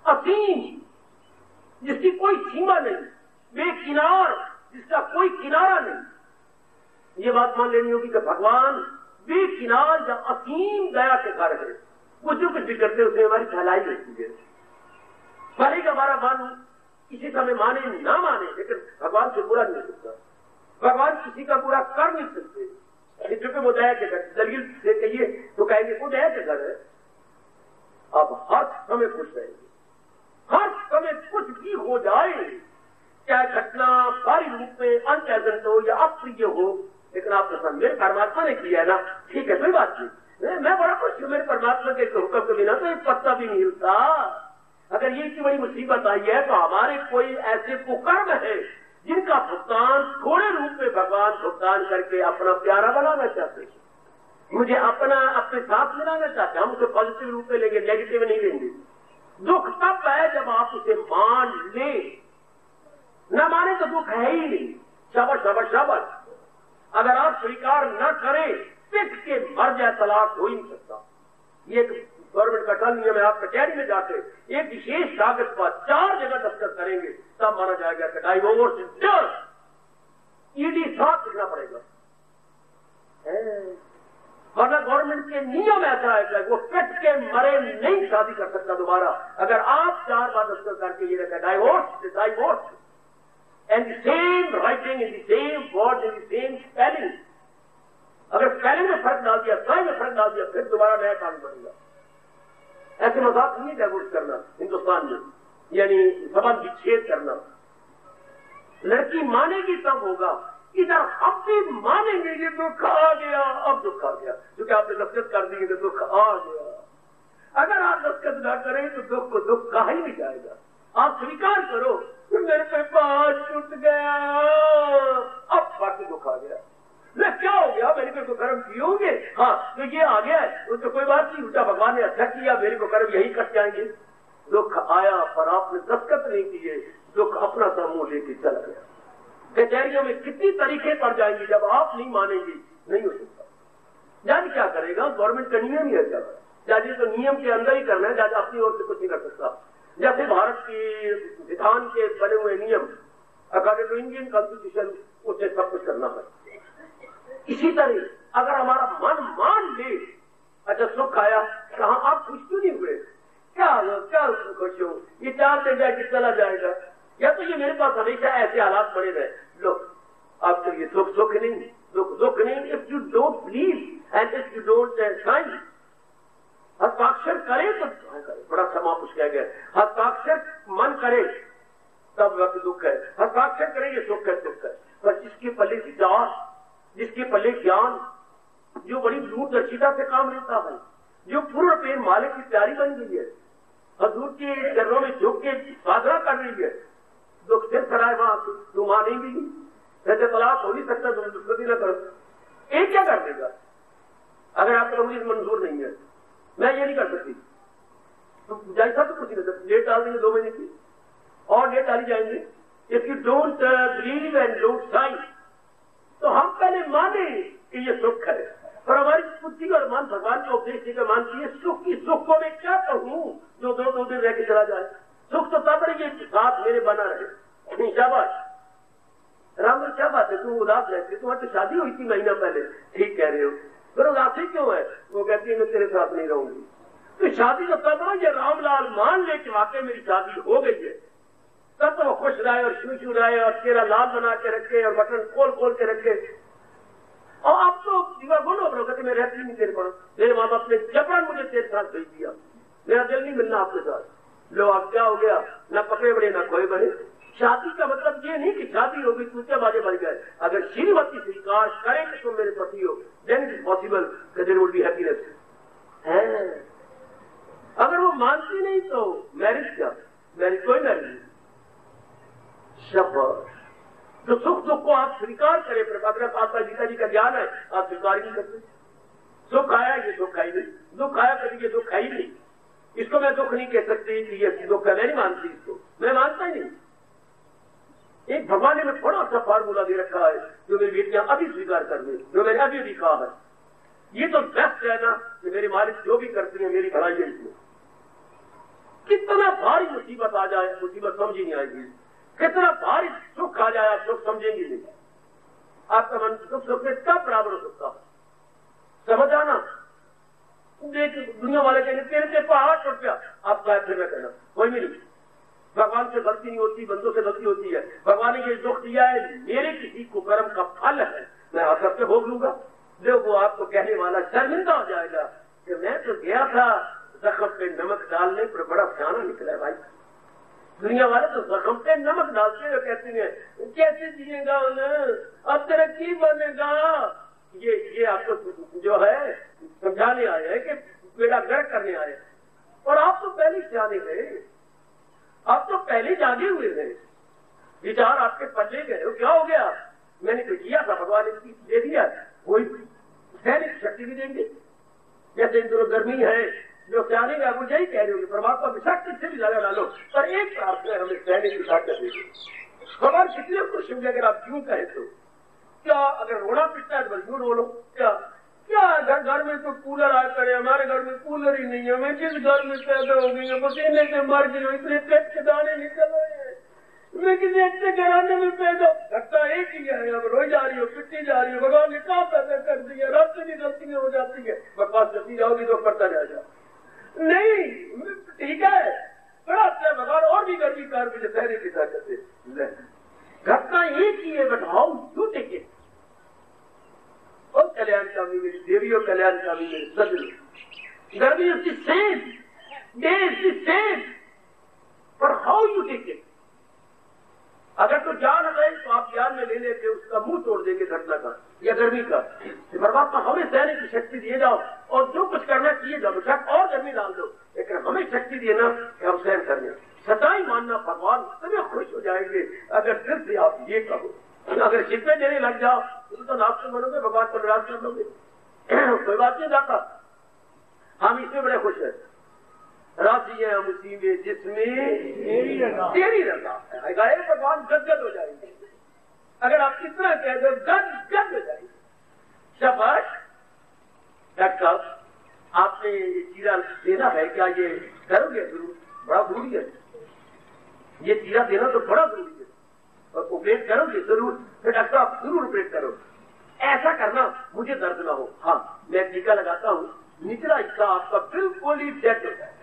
असीम, जिसकी कोई सीमा नहीं, बेकिनार, जिसका कोई किनारा नहीं। ये बात मान लेनी होगी कि भगवान बेकिनार या असीम दया के घर है। वो जो कुछ भी करते हैं उसमें हमारी भलाई होती है। भले का हमारा मान किसी समय माने ना माने, लेकिन भगवान से बुरा नहीं सकता। भगवान किसी का बुरा कर नहीं सकते, क्योंकि वो दया के घर। दलील से कहिए तो कहेंगे वो दया के घर है। अब हर समय खुश रहेंगे, हर समय कुछ भी हो जाए, चाहे घटना भारी रूप में अनप्लेजेंट हो या अप्रिय हो, लेकिन आपके साथ मेरे परमात्मा ने किया है ना, ठीक है कोई बात नहीं, मैं बड़ा खुश हूं। मेरे परमात्मा के हुक्म के बिना तो एक पत्ता भी नहीं हिलता। अगर ये इतनी बड़ी मुसीबत आई है तो हमारे कोई ऐसे कुकर्म है जिनका भुगतान थोड़े रूप में भगवान भुगतान करके अपना प्यारा बनाना चाहते हैं, मुझे अपने साथ मिलाना चाहते हैं। हम उसे पॉजिटिव रूप में लेंगे, नेगेटिव नहीं लेंगे। दुख तब है जब आप उसे मान ले, न माने तो दुख है ही नहीं। शाबाश शाबाश शाबाश। अगर आप स्वीकार न करें, पिट के मर जाए, तलाक हो ही नहीं सकता। ये गवर्नमेंट का टर्न नियम है। आप कचहरी में जाके एक विशेष कागज पर 4 जगह दस्तखत करेंगे, तब माना जाएगा कि डाइवोर्स इज जस्ट। ईडी साथ लिखना पड़ेगा, वरना गवर्नमेंट के नियम ऐसा है कि वो कट के मरे नहीं शादी कर सकता दोबारा। अगर आप 4 बार दस्तखत करके ये रहता divorce divorce and the same writing in the same word in the same spelling, अगर स्पेलिंग में फर्क डाल दिया, साइन में फर्क डाल दिया, फिर दोबारा नया कानून बनेगा। ऐसे मजाक नहीं डाइवोर्स करना हिंदुस्तान में, यानी संबंध विच्छेद करना। लड़की मानेगी तब होगा। इधर अब भी मानेंगे ये दुख आ गया, अब दुख आ गया, क्योंकि आपने दस्तखत कर दिए तो दुख आ गया। अगर आप दस्तखत न करें तो दुख को दुख कहा ही नहीं जाएगा। आप स्वीकार करो कि मेरे पे पांच टूट गया, अब बाकी दुख आ गया। मैं क्या हो गया, मेरे पे को कर्म किए होंगे, हाँ तो ये आ गया है, तो कोई बात नहीं, उल्टा भगवान ने अच्छा किया, मेरे को कर्म यही कट जाएंगे। दुख आया पर आपने दस्तखत नहीं किए, दुख अपना सा मुंह लेके चला गया। कचहरियों में कितनी तरीके पड़ जाएंगी, जब आप नहीं मानेंगे नहीं हो सकता। जज क्या करेगा, गवर्नमेंट का नियम ही है। जज तो नियम के अंदर ही करना है, जज अपनी ओर से कुछ नहीं कर सकता। जैसे भारत के संविधान के बने हुए नियम अकॉर्डिंग टू इंडियन कॉन्स्टिट्यूशन, उसे सब कुछ करना है। इसी तरह अगर हमारा मन मान ले, अच्छा सुख आया, कहा आप खुश क्यों नहीं हुए, क्या खुश हो, ये 4 दिन जाके चला जाएगा, या तो ये मेरे पास हमेशा ऐसे हालात बने रहे। लो आप तो ये सुख नहीं, दुख नहीं। If you don't believe and if you don't sign, हस्ताक्षर करे तो करे, बड़ा समापुष कह गया, हस्ताक्षर मन करे तब वक्त दुख है, हस्ताक्षर करे ये सुख है, सुख है। पर जिसके पल्ले विचार, जिसके पल्ले ज्ञान, जो बड़ी दूरदर्शिता से काम लेता है, जो पूर्ण पेड़ मालिक की प्यारी बन गई है, हजूर के चरणों में झुक के साधना कर रही है, दुख सिर खड़ा है वहां, तुम मानेंगी नहीं, जैसे तलाक हो नहीं सकता, तुम दुष्कृति न करो। एक क्या कर देगा अगर आपका मुझे मंजूर नहीं है, मैं ये नहीं कर सकती, तो जैसा तो कुछ नहीं कर सकती, डेट डाल देंगे 2 महीने की और डेट डाली जाएंगे। If you don't believe and don't sign, तो हम पहले माने कि ये सुख है, और हमारी बुद्धि और मन भगवान के उपदेश देकर मानती है सुख की। सुख को मैं क्या कहूं जो 2 दिन रह के चला जाए, सुख तो तब रही साथ मेरे बना रहे। शाबाश राम, क्या बात है, तुम उदास रहती, तुम्हारी तो शादी हुई थी महीना पहले, ठीक कह रहे हो, फिर उदासी क्यों है, वो कहती है मैं तेरे साथ नहीं रहूंगी। तो शादी तो तब हो, ये रामलाल मान ले कि वाकई मेरी शादी हो गई है, तब तो वो खुश रहे और शू रहे और चेहरा लाल बना के रखे और बटन खोल के रखे। और अब तो दीवा बोलो अपना, कहते मैं रहती नहीं तेरे पास, मेरे माँ बाप ने जबरन मुझे तेरे साथ भेज दिया, मेरा दिल नहीं मिलना आपके साथ। लो अब क्या हो गया, न पकड़े बड़े न खोए बड़े। शादी का मतलब ये नहीं कि शादी होगी दूसरे बाजे बन गए। अगर श्रीमती स्वीकार करे कि तुम मेरे पति हो, देन इट इज पॉसिबल कि देयर वुड बी हैप्पीनेस। अगर वो मानती नहीं तो मैरिज क्या, मैरिज कोई मैरिज नहीं। शब्द तो सुख दुख को आप स्वीकार करें, अगर आपका गीता जी का ज्ञान है आप स्वीकार नहीं करते। सुख आया ये दुख है ही नहीं, दुख आया कभी ये दुख है ही नहीं, इसको मैं दुख नहीं कह सकती कि ये दुख है, मैं नहीं मानती, इसको मैं मानता ही नहीं। एक भगवान ने मैं बड़ा अच्छा फार्मूला दे रखा है जो मेरी बेटियां अभी स्वीकार कर ले, जो मैंने अभी भी कहा है। ये तो बेस्ट है ना कि मेरी मालिक जो भी करती है मेरी भलाई है इसमें। कितना भारी मुसीबत आ जाए मुसीबत समझी नहीं आएगी, कितना भारी सुख आ जाए आप सुख समझेंगे नहीं। आपका मन सुख सुख से कब बराबर हो सकता है, समझ आना। देख दुनिया वाले कहेंगे तेरे से पहाड़ टूट गया, आप शायद फिर न कहना कोई नहीं, भगवान से गलती नहीं होती, बंदों से गलती होती है। भगवान ने ये दुख दिया है मेरे किसी कुकर्म का फल है, मैं असर से भोग लूंगा। जो वो आपको कहने वाला शर्मिंदा हो जाएगा कि मैं तो गया था जख्म पे नमक डालने पर, बड़ा सियाना निकला है भाई। दुनिया वाले तो जख्म पे नमक डालते हुए कहते हैं कैसे जिएगा उन्हें, अब तेरा की बनेगा। ये आपको जो है समझाने आए हैं कि बेड़ा गर्क करने आए, और आप तो पहले सियाने गए, आप तो पहले जागे हुए थे, विचार आपके पल्ले गए। क्या हो गया, मैंने तो किया था, भगवान ने दे दिया, कोई सैनिक शक्ति भी देंगे। जैसे इन दोनों गर्मी है जो सियाने का मुझे ही कह रहे होंगे परमात्मा विषाक्त से भी ज्यादा डालो, पर एक प्रार्थना है हमें सैनिक की ताकत देगी। भगवान कितने खुश होंगे अगर आप क्यों कहे तो। क्या अगर रोना पिटता है तो क्यों रो लो, क्या घर में तो कूलर आ करे, हमारे घर में कूलर ही नहीं है, मैं जिस घर में पैदा हो गई पसीने से मर गई, इतने पेट के दाने निकल रहे हैं, मैं किसी अच्छे घराने में पैदा, घटना एक ही है, अब रोई जा रही हो, पिटती जा रही हो, भगवान ने कहा पैदा कर दिया, रास्ते की गलतियां हो जाती है, बकवास करती जाओगी तो करता जाएगा। नहीं ठीक है, बड़ा अच्छा भगवान और भी गर्मी कार मुझे सहरे की ताकत है। घटना एक ही है, but how you take it. और कल्याणकामी मेरी देवी और कल्याणकामी मेरी सदन, गर्मी is the same, day is the same, पर हाउ यू टेक इट। अगर तो जान गए तो आप ज्ञान में ले लेके उसका मुंह तोड़ देंगे घटना का या गर्मी का। परमात्मा हमें सहने की शक्ति दिए जाओ और जो कुछ करना चाहिए जाओ, और गर्मी डाल दो, लेकिन हमें शक्ति देना कि हम सहन कर लें। सच्चाई मानना, भगवान इतने खुश हो जाएंगे अगर दिल से आप ये कहो। अगर शिकवे देने लग जाओ तो नाप से बनोगे, भगवान को नाराज कर लोगे। कोई बात नहीं जाता, हम इसमें बड़े खुश हैं। राजी है हम उसी में जिसमें तेरी रजा है। भगवान गदगद हो जाएंगे अगर आप कितना कह दो, गदगद हो जाएंगे। शाबाश डॉक्टर साहब, आपने ये चीरा देना है क्या? ये करोगे जरूर, बड़ा जरूरी है। ये चीरा देना तो बड़ा जरूरी है, और ऑपरेट करोगे जरूर, फिर डॉक्टर साहब जरूर ऑपरेट करो। ऐसा करना मुझे दर्द ना हो। हाँ, मैं टीका लगाता हूँ, निचला हिस्सा आपका बिल्कुल ही सेट हो जाएगा,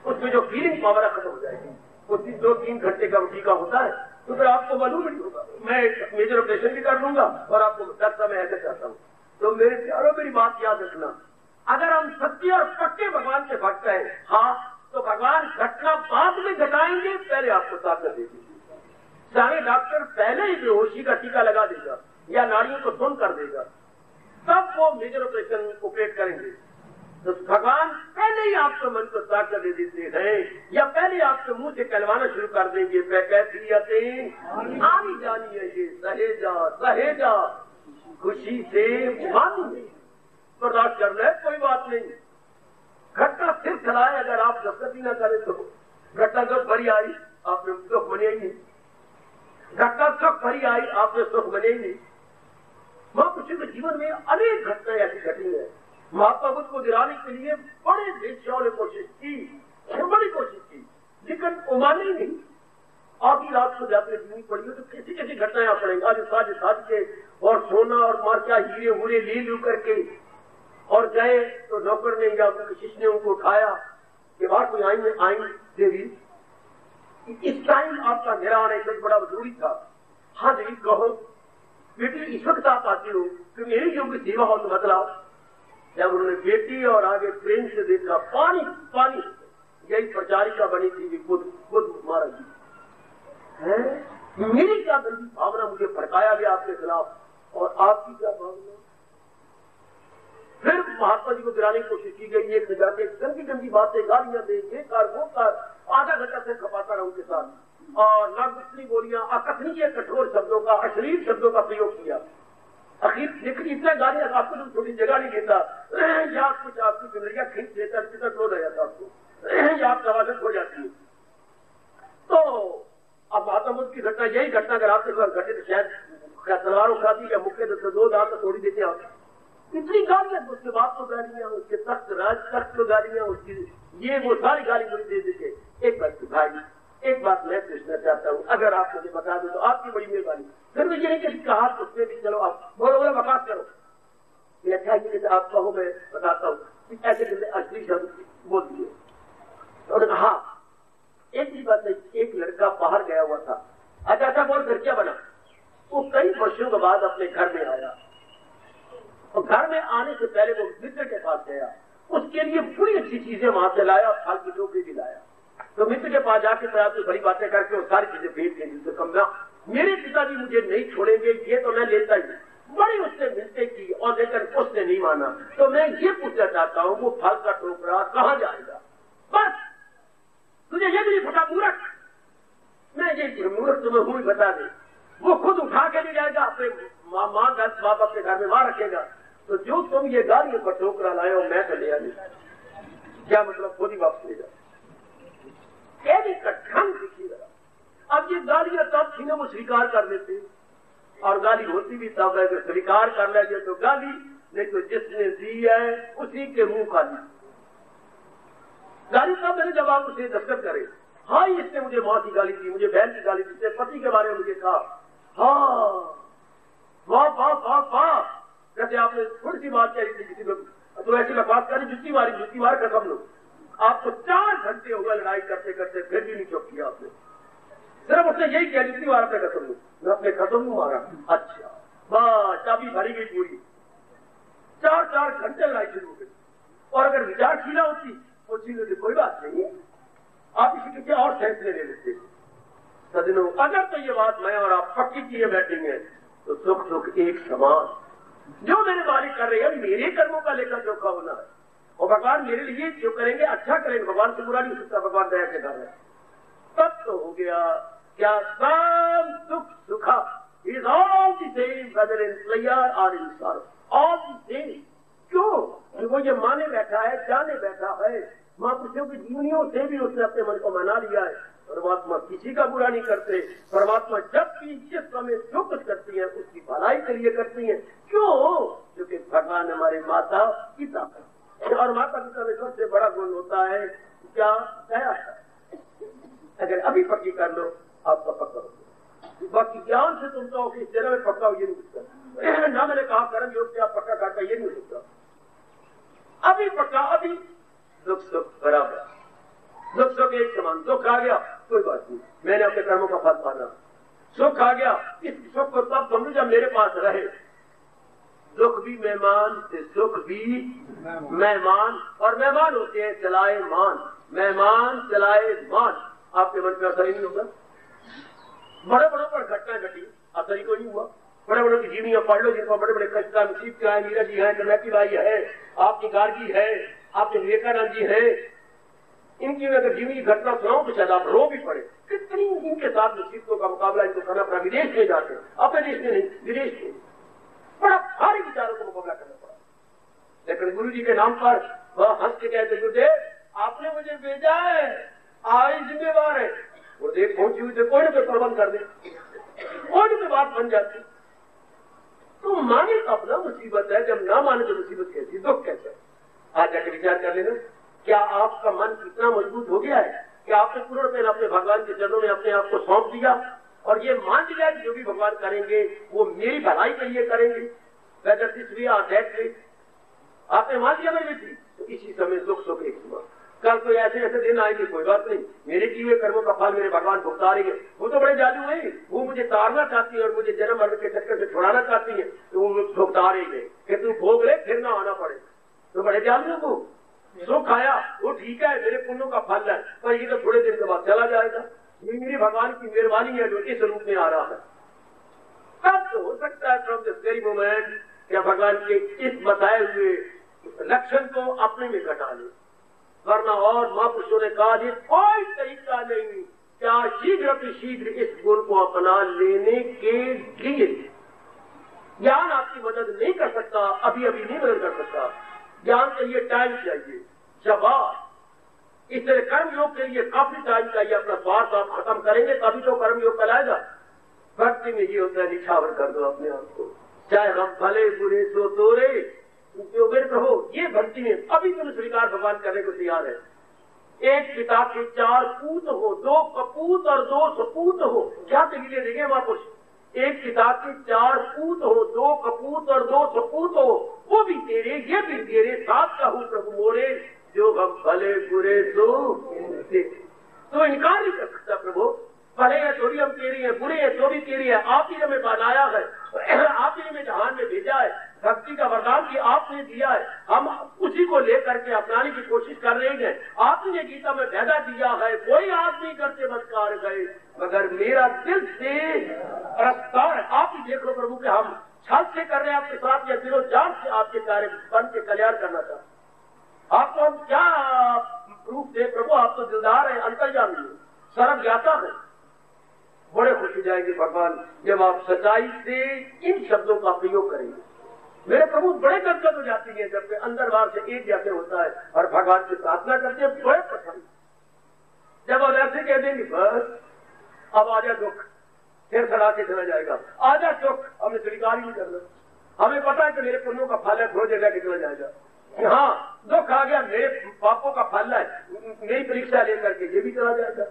उसमें जो फीलिंग पावर खत्म हो जाएगी। वो 2-3 घंटे का टीका होता है, तो फिर आपको मालूम नहीं होगा। मैं मेजर ऑपरेशन भी कर लूंगा और आपको डॉक्टर मैं ऐसा चाहता हूँ। तो मेरे प्यारों, मेरी बात याद रखना, अगर हम सच्चे और पक्के भगवान से भक्त हैं, हाँ, तो भगवान घटना बाद में घटाएंगे, पहले आपको ताकत दे दीजिए। सारे डॉक्टर पहले ही बेहोशी का टीका लगा देगा या नाड़ियों को सुन कर देगा, तब वो मेजर ऑपरेशन ऑपरेट करेंगे। तो भगवान पहले ही आपको मन को ताकत दे देते हैं, या पहले आपके मुंह से कहलवाना शुरू कर देंगे, आनी जानी है ये सहेजा सहेजा, खुशी से मानिए, बर्दाश्त कर ले, कोई बात नहीं। घटना सिर चलाए, अगर आप दस्तक ही न करें तो घटना जब भरी आई आपने सुख मने ही नहीं, घटना सुख भरी आई आपने सुख मने ही नहीं। महापुरुषों के जीवन में अनेक घटनाएं ऐसी घटी है। महात्मा बुद्ध को गिराने के लिए बड़े देशों ने कोशिश की, बड़ी कोशिश की, लेकिन वो माने ही नहीं। आधी रात को जाते जीनी पड़ी तो कैसी कैसी घटनाएं आप पड़ेंगे। आज साज के और सोना और मार्चा हीरे हुरे ले लू करके और गए, तो नौकर ने या उनके शिष्य ने उनको उठाया कि बाहर कोई आई देवी, इस टाइम आपका मेरा आना एक बड़ा जरूरी था। हाँ देवी कहो बेटी, इस वक्त आप आती हो कि मेरी जो भी सेवा हो तो बतलाओ। जब उन्होंने बेटी और आगे प्रेम से देखा, पानी पानी, यही प्रचारिका बनी थी खुद महाराज जी है। मेरी क्या गंदी भावना मुझे भड़काया गया आपके खिलाफ, और आपकी क्या भावना। फिर महात्मा जी को गिराने की कोशिश की गई, एक जाके गंदी गंदी बातें, गालियां दे, ये कार वो कार, आधा घंटा से खपाता रहा उनके साथ, और नागुस्ती बोलियां, अकथनीय कठोर शब्दों का, अश्लील शब्दों का प्रयोग किया। आखिर लेकिन इतना गालियां आपको तो थोड़ी जगह नहीं देता, या कुछ आपकी जिंदगियां खींच लेता, कितना क्रोध आ जाता आपको, या आप तवाजत हो जाती है। तो अब महात्मा बुद्ध की घटना, यही घटना अगर आपके साथ घटे तो शायद तलवारों खाती या मुख्य तो 2 दांत तो थोड़ी देते आप। इतनी गालियां, उसके बाप को गालियां, उसके तख्त राज तख्त को गालियां, उसकी ये वो सारी गाली मुझे दे देते। एक बात भाई, एक बात मैं पूछना चाहता हूँ, अगर आप मुझे बता दो तो आपकी बड़ी मेहरबानी। फिर मुझे नहीं कि कहा उसमें भी चलो आप बोलो बकवास करो, मैं चाहिए कि आप कहो, मैं बताता हूँ ऐसे असली शब्द बोल दिए। उन्होंने कहा एक भी बात नहीं, एक लड़का बाहर गया हुआ था, अच्छा बोल घर क्या बना। वो कई वर्षों के बाद अपने घर में आया, और घर में आने से पहले वो मित्र के पास गया, उसके लिए बड़ी अच्छी चीजें वहां से लाया, फल की टोकरी भी लाया। तो मित्र के पास जाके बड़ी बातें करके वो सारी चीजें भेज के जिससे कम, मेरे पिताजी मुझे नहीं छोड़ेंगे, ये तो मैं लेता ही। बड़ी उससे मिलते की, और लेकर उसने नहीं माना। तो मैं ये पूछना चाहता हूँ, वो फल का टोकरा कहाँ जाएगा? बस तुझे ये भी नहीं पता मूर्ख, मैं ये मूर्ख तुम्हें हूँ बता दे। वो खुद उठा के ले जाएगा, अपने माँ बाप अपने घर में वहां रखेगा। तो जो तुम ये गालियों पर टोकरा लाए हो, मैं तो ले आ, क्या मतलब खुद ही वापस ले जाओ। ढंग दिखी रहा। अब ये गालियां तब थी ना वो स्वीकार कर लेते, और गाली होती भी तब है, अगर स्वीकार कर लेंगे तो गाली, नहीं तो जिसने दी है उसी के मुंह खाली। गाली तब मैंने जब आप उसे दस्तखत करे, हाँ इसने मुझे माँ की गाली दी, मुझे बहन की गाली दी, इसने पति के बारे में मुझे कहा, हाँ वाह वाह वाह वाह, जैसे आपने थोड़ी सी बात कही थी किसी में तो ऐसी मैं बात करी, जुत्ती मार खत्म लो। आपको 4 घंटे हो गए लड़ाई करते करते, फिर भी नहीं चुप किया आपने, सिर्फ उसने यही किया जुत्ती मार अपने खत्म लो, मैं अपने खत्म नहीं मारा। अच्छा वाह, चाबी भरी गई पूरी, 4 घंटे लड़ाई शुरू हो गई। और अगर विचारशीला होती वो चीजें तो कोई बात नहीं, आप इसी किसी और फैसले ले लेते। सजनों, अगर तो ये बात मैं और आप पक्की किए बैठेंगे तो सुख सुख एक समान, जो मेरे मालिक कर रहे हैं मेरे कर्मों का लेकर जोखा होना है, और भगवान मेरे लिए जो करेंगे अच्छा करेंगे, भगवान से बुरा नहीं सकता, भगवान दया के कर रहे हैं, तब तो हो गया। क्या सम सुख सुखा is all the same whether in pleasure or in sorrow, all the same। क्यों? वो ये माने बैठा है, जाने बैठा है, महापुरुषों की जीवनियों से भी उसने अपने मन को मना लिया है। परमात्मा किसी का बुरा नहीं करते, परमात्मा जब भी जिस समय जो कुछ करती है उसकी भलाई के लिए करती है। क्यों? क्योंकि भगवान हमारे माता पिता है, और माता पिता में सबसे बड़ा गुण होता है क्या? दया है। अगर अभी पक्की कर लो आपका पक्का हो, बाकी ज्ञान से तुम तो इस जगह में पक्का हो ये नहीं सकता ना, मैंने कहा कर्म योग से आप पक्का करता ये नहीं हो सकता। अभी पक्का, अभी दुख सुख बराबर, दुख सुख एक समान। दुख आ गया कोई बात नहीं, मैंने अपने कर्मों का फल पाना। सुख आ गया, इस सुख को तब समझो जब मेरे पास रहे। दुख भी मेहमान से सुख भी मेहमान, और मेहमान होते हैं चलाए मान, मेहमान चलाए मान। आपके मन में असर ही नहीं होगा। बड़े बड़ों पर घटना घटी, असर ही कोई नहीं हुआ। बड़े बड़ों की जीवनियां पढ़ लो, जिनको बड़े बड़े कष्ट नसीब के हैं, मीरा जी हैं, कन्हैया बाई है, आपकी गार्गी है, आपके विवेकानंद जी है, इनकी अगर जीवनी घटना सुनाओ तो शायद आप रो भी पड़े। कितनी इनके साथ मुसीबतों का मुकाबला इनको करना पड़ा, विदेश में जाते, अपने देश में नहीं विदेश में, बड़ा भारी विचारों का मुकाबला करना पड़ा। लेकिन गुरु जी के नाम पर वह हंस के कहते, गुरुदेव आपने मुझे भेजा है, आई जिम्मेवार है, गुरुदेव पहुंची हुई थे, कोई ना कोई प्रबंध कर दे, कोई ना कोई बात बन जाती। तो माने तो अपना मुसीबत है, जब ना माने तो मुसीबत कैसी, दुख कैसा है। आज जाके विचार कर लेना, क्या आपका मन इतना मजबूत हो गया है कि आपने पूर्ण रूप अपने भगवान के चरणों में अपने आप को सौंप दिया और ये मान लिया कि जो भी भगवान करेंगे वो मेरी भलाई के लिए करेंगे, वेदर दिस वे और दैट वे। आपने मान लिया मेरी बेटी, तो इसी समय दुख सुख एक सुबह। कल कोई ऐसे ऐसे दिन आएंगे, कोई बात नहीं, मेरे किए हुए कर्मों का फल मेरे भगवान भुगता रहे हैं। वो तो बड़े जादू है, वो मुझे तारना चाहती है और मुझे जन्म मरण के चक्कर से छुड़ाना चाहती है, तो वो भुगता रही है कि तू भोग ले फिर ना आना पड़े। तो बड़े जादू को सुख आया वो ठीक है, मेरे पुण्यों का फल है, पर ये तो थोड़े दिन के बाद चला जाएगा। ये मेरी भगवान की मेहरबानी है जो इस रूप में आ रहा है। तब तो हो सकता है फ्रॉम दिस वेरी मोमेंट क्या भगवान के इस बताए हुए लक्षण को अपने में घटा ले, वरना और महापुरुषों ने कहा ये कोई तरीका नहीं क्या शीघ्र शीघ्र इस गुण को अपना लेने के लिए। ज्ञान आपकी मदद नहीं कर सकता, अभी अभी नहीं मदद कर सकता, ज्ञान के लिए टाइम चाहिए, जवाब। इसलिए कर्म योग के लिए काफी टाइम चाहिए, अपना स्वार्थ आप खत्म करेंगे तभी तो कर्म योग कहलाएगा। भक्ति में ये होता है निछावर कर दो अपने आप को, चाहे हम भले बुरे सो तोरे, जो मेरे प्रभु ये भक्ति में अभी तुम स्वीकार भगवान करने को तैयार है। एक पिता के 4 पूत हो, 2 कपूत और 2 सपूत हो, क्या दलीलें देंगे महापुरुष। एक पिता के 4 पूत हो, 2 कपूत और 2 सपूत हो, वो भी तेरे ये भी तेरे, साथ का हूँ प्रभु मोरे, जो हम भले बुरे तो इनकार नहीं कर सकता प्रभु। भले है तो भी हम तेरी है, बुरे है तो भी तेरी है, आप ही ने हमें बनाया है, आप ही ने हमें जहान में भेजा है, भक्ति का वरदान की आपने दिया है, हम उसी को लेकर के अपनाने की कोशिश कर रहे हैं। आपने गीता में भेदा दिया है, कोई आदमी करते बदकार गए मगर मेरा दिल से रफ्तार। आप ही देख लो प्रभु के हम छल से कर रहे हैं आपके साथ या दिलो जान से आपके कार्य बन के कल्याण करना चाहते। आपको हम क्या प्रूफ दे प्रभु, आप तो दिलदार है, अंतर्यामी है, सर्व ज्ञाता है। बड़े खुश हो जाएंगे भगवान जब आप सच्चाई से इन शब्दों का प्रयोग करेंगे। मेरे प्रभु बड़े गदगद हो जाती है जब अंदर बाहर से एक जैसे होता है और भगवान से प्रार्थना करते हैं, बड़े प्रसन्न। जब आप ऐसे कह देंगे बस अब आजा दुख, फिर सड़ा के चला जाएगा, आजा दुख, हमने स्वीकार ही नहीं करना, हमें पता है कि मेरे पुण्यों का फल है, थोड़ी देर के चला जाएगा। हाँ दुख आ गया, मेरे पापों का फल है, मेरी परीक्षा लेकर के ये भी चला जाएगा।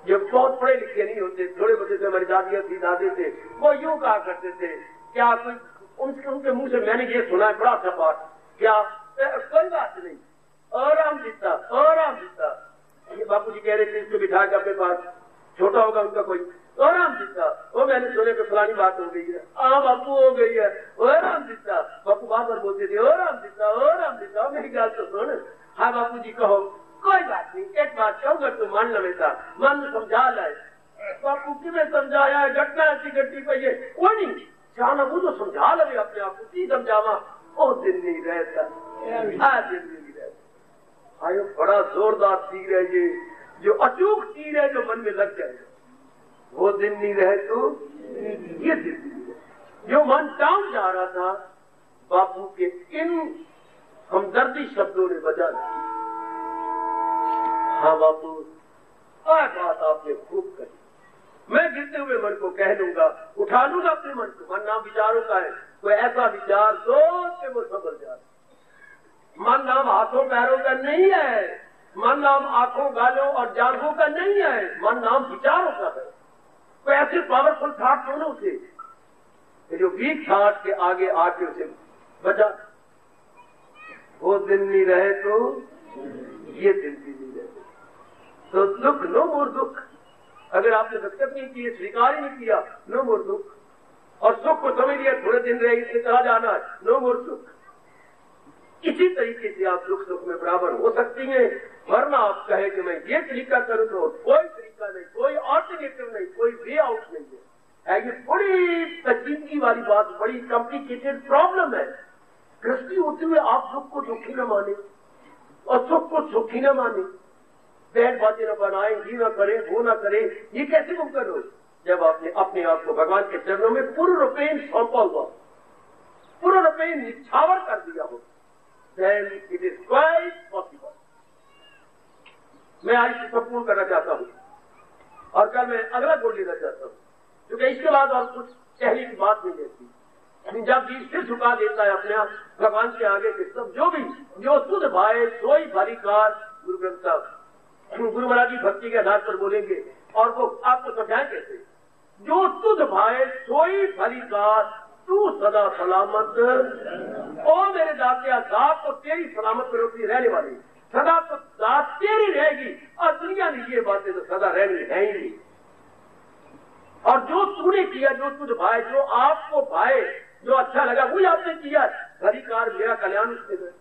जो बहुत पढ़े लिखे नहीं होते, थोड़े बच्चे से हमारी दादियां थी, दादे थे, वो यूं कहा करते थे, क्या कोई उनके मुंह से मैंने ये सुना है बड़ा अच्छा बात, क्या कोई बात नहीं, आराम जीता, आराम जीता। ये बापू जी कह रहे थे इसको बिठा के अपने पास, छोटा होगा उनका कोई, आराम जीता। वो मैंने सुने को फलानी बात हो गई है, हाँ बापू हो गई है, आराम जीता। बापू बार बार बोलते थे आराम जीता, आराम जीता। मेरी गाल तो सुन, हाँ बापू जी कहो, कोई बात नहीं, एक बात कहूंगा तो मान लो बेटा, मन समझा लाए। बापू की मैं समझाया है, घटना ऐसी घटी पई है, कोई नहीं जाना, वो तो समझा लगे अपने आप को, की समझावा, वो दिन नहीं रहता, दिन नहीं रहता। आयो बड़ा जोरदार तीर है ये, जो अचूक तीर है, जो मन में लग जाएगा, वो दिन नहीं रहे तो ये दिन नहीं रहे। जो मन डाउन जा रहा था, बापू के इन हमदर्दी शब्दों ने बचा दी। हाँ बापू, आज बात आपने खूब कही, मैं गिरते हुए मन को कह लूंगा, उठा लूंगा अपने मन को। मन नाम विचारों का है, कोई ऐसा विचार सोच के वो संभल जाए। मन नाम हाथों पैरों का नहीं है, मन नाम आंखों गालों और जांघों का नहीं है, मन नाम विचारों का है। कोई ऐसे पावरफुल थाट दोनों से जो वीक थाट के आगे आके उसे बचा। वो दिन नहीं रहे तो ये दिन भी नहीं रहे, तो दुख, नो मोर दुख। अगर आपने दस्तखत नहीं किए, स्वीकार ही नहीं किया, नो मोर दुख। और सुख को समझ लिया थोड़े दिन रहे, इससे कहा जाना है, नो मोर सुख। इसी तरीके से आप दुख सुख में बराबर हो सकती हैं, वरना आप कहे कि मैं ये तरीका करूं तो कोई तरीका नहीं, कोई ऑल्टरनेटिव नहीं, कोई वे आउट नहीं है। ये बड़ी पेचीदगी वाली बात, बड़ी कॉम्प्लिकेटेड प्रॉब्लम है। दृष्टि होते हुए आप दुख को दुखी न माने और सुख को सुखी न माने, बैठ बातें न बनाए, ये न करे, वो न करे, ये कैसे मुमकिन हो जब आपने अपने आप को भगवान के चरणों में पूर्ण रूपेण सौंपा हुआ, पूर्ण रूपेण निछावर कर दिया हो, then it is quite possible। मैं आज इसको पूर्ण करना चाहता हूं और कल मैं अगला बोल लेना चाहता हूं, क्योंकि इसके बाद और कुछ कहने की बात नहीं रहती। जब जीव सिर झुका देता है अपने आप भगवान के आगे के, सब जो भी जो तुझ भाए सोई भली कार, गुरु ग्रंथ साहब गुरु महाराज जी भक्ति के आधार पर बोलेंगे और वो आपको समझाएं कैसे। जो तुझ भाए सोई भली कार, तू सदा सलामत। ओ मेरे दातिया, दात तो तेरी सलामत में रोटी रहने वाली, सदा तो दात तेरी रहेगी, और दुनिया में ये बातें तो सदा रहनी है ही नहीं। और जो तूने किया, जो तुझ भाए, जो आपको भाए, जो अच्छा लगा वही आपने किया। भली कार, मेरा कल्याण उसमें है,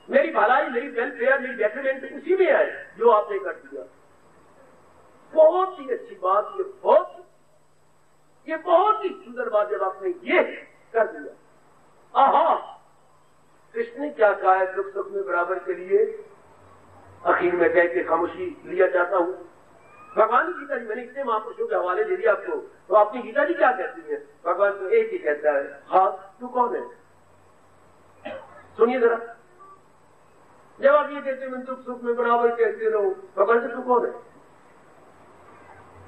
मेरी भलाई, मेरी वेलफेयर, मेरी बेटरमेंट उसी में है जो आपने कर दिया। बहुत ही अच्छी बात, ये बहुत ही सुंदर बात जब आपने ये कर दिया। आहा, कृष्ण ने क्या कहा है दुख सुख में बराबर के लिए। आखिर में कह के खामोशी लिया चाहता हूं। भगवान गीता जी, मैंने इतने महापुरुषों के हवाले दे दिया आपको, तो आपकी गीता जी क्या कहती है? भगवान तो एक ही कहता है, हाँ तू कौन है? सुनिए जरा, जब आप ये कहते हैं दुख सुख में बराबर कहते रहो, भगवान से तू कौन है?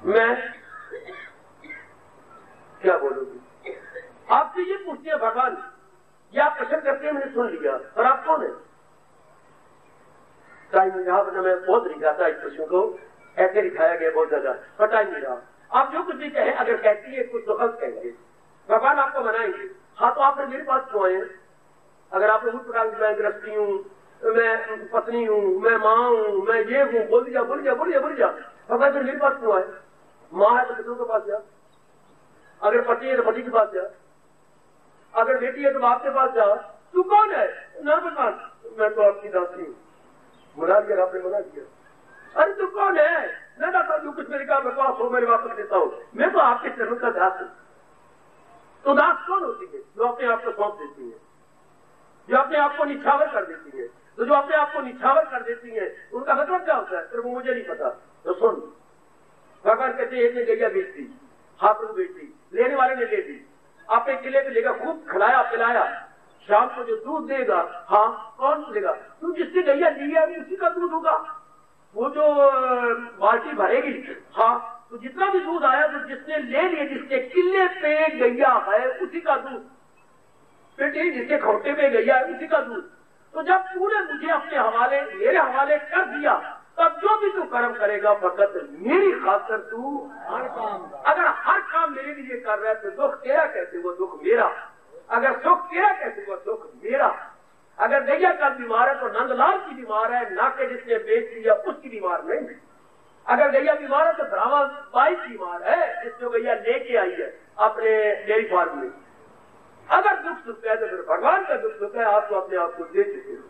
मैं क्या बोलोगी? आपसे ये पूछते हैं भगवान, या आप प्रश्न करते हैं, मैंने सुन लिया, और आप कौन है? टाइम नहीं रहा, वरना मैं बहुत लिखा था इस प्रश्न को, ऐसे लिखाया गया बहुत ज्यादा, पर टाइम नहीं रहा। आप जो कुछ भी कहें, अगर कहती है कुछ तो गलत कहेंगे, भगवान आपको मनाएंगे। हाँ तो आपने मेरे पास क्यों आए? अगर आप लोग प्रकार मैं गृहस्थी हूँ, मैं पत्नी हूँ, मैं माँ हूँ, मैं ये हूँ, बोल दिया भगवान फिर मेरे पास क्यों आए? माँ है तो पितरों के पास जा, अगर पति है तो पति के पास जा, अगर बेटी है तो बाप के पास जा। तू कौन है? ना भगवान, मैं तो आपकी दासी हूँ। मना दिया आपने, मना दिया। अरे तू कौन है? मैं दाता जो कुछ मेरे का बकवास हो मैंने वापस देता हूँ, मैं तो आपके चरणों का दास हूँ। तो दास कौन होती है? जो अपने आप को सौंप देती है, जो अपने आप को निछावर कर देती है। तो जो अपने आप को निछावर कर देती है उनका मतलब क्या होता है? फिर वो मुझे नहीं पता। तो सुन, भगवान कहते हैं, एक ने गैया बेच दी, हाथ में बेच दी, लेने वाले ने ले दी, आपने किले पे लेगा, खूब खिलाया पिलाया, शाम को जो दूध देगा, हाँ कौन लेगा? तू जिससे गैया ली है उसी का दूध होगा। वो जो बाल्टी भरेगी, हाँ तो जितना भी दूध आया तो जिसने ले लिया, जिसके किले पे गैया है उसी का दूध, बेटे जिसके खोटे पे गैया है उसी का दूध। तो जब तूने मुझे अपने हवाले, मेरे हवाले कर दिया, तब जो भी तू कर्म करेगा फकत मेरी खातिर तू हर काम अगर हर काम मेरे लिए कर रहा है तो दुख तेरा कैसे वो दुख मेरा, अगर सुख तेरा कैसे वो सुख मेरा। अगर गैया कल बीमार है तो नंदलाल की बीमार है, ना के जिसने बेच दिया उसकी बीमार नहीं। अगर गैया बीमार है तो भरावा बाई बीमार है जिसको गैया लेके आई है अपने डेयरी फार्म में। अगर दुख सुख है तो फिर भगवान का दुख सुख है, आप तो अपने आप को दे चुके हो।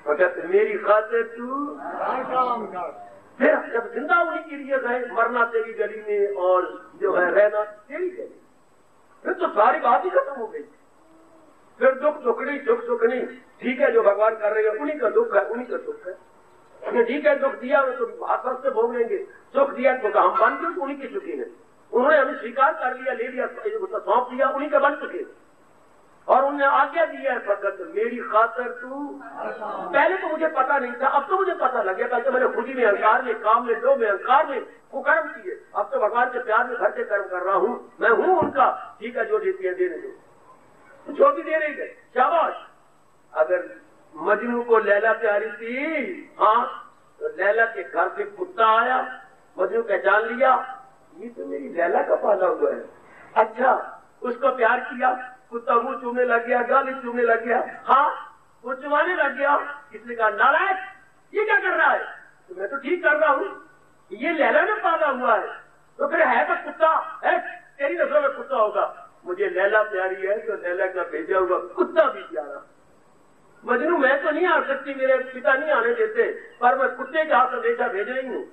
भगत मेरी खातिर तू हर काम कर। फिर जब जिंदा उन्हीं के लिए रहे, मरना तेरी गली में और जो है रहना तेरी गली, फिर तो सारी बात ही खत्म हो गई। फिर दुख सुखनी सुख सुखनी, ठीक है जो भगवान कर रहे हैं उन्हीं का दुख है उन्हीं का सुख है। ठीक है दुख दिया हमें तो हाथ से भोग लेंगे, सुख दिया तो हम बन गए उन्हीं के सुखी है। उन्होंने हमें स्वीकार कर लिया, ले लिया, सौंप दिया, उन्हीं का बन चुके और उन्हें आज्ञा दिया है फकत मेरी खातिर तू। पहले तो मुझे पता नहीं था, अब तो मुझे पता लग गया। पहले तो मैंने खुदी में अहंकार में, काम में, दो में अहंकार में कुकर्म किए, अब तो भगवान के प्यार में घर से कर्म कर रहा हूँ, मैं हूँ उनका। ठीक है जो देती है देने दो, जो भी दे रही है शाबाश। अगर मजनू को लैला प्यारी थी, हाँ तो लैला के घर से कुत्ता आया, मजनू पहचान लिया ये तो मेरी लैला का पाला हुआ है। अच्छा उसको प्यार किया, कुत्ता मुंह चूमने लग गया, गाली चूमने लग गया, हाँ वो चुमाने लग गया। किसने कहा नालायक ये क्या कर रहा है, तो मैं तो ठीक कर रहा हूँ, ये लैला ने पाला हुआ है। तो फिर है तो कुत्ता है, तेरी नस्ल में कुत्ता होगा। मुझे लैला प्यारी है तो लैला का भेजा हुआ कुत्ता भी प्यारा। मजनू मैं तो नहीं आ सकती, मेरे पिता नहीं आने देते, पर मैं कुत्ते के हाथ संदेशा भेज रही हूँ।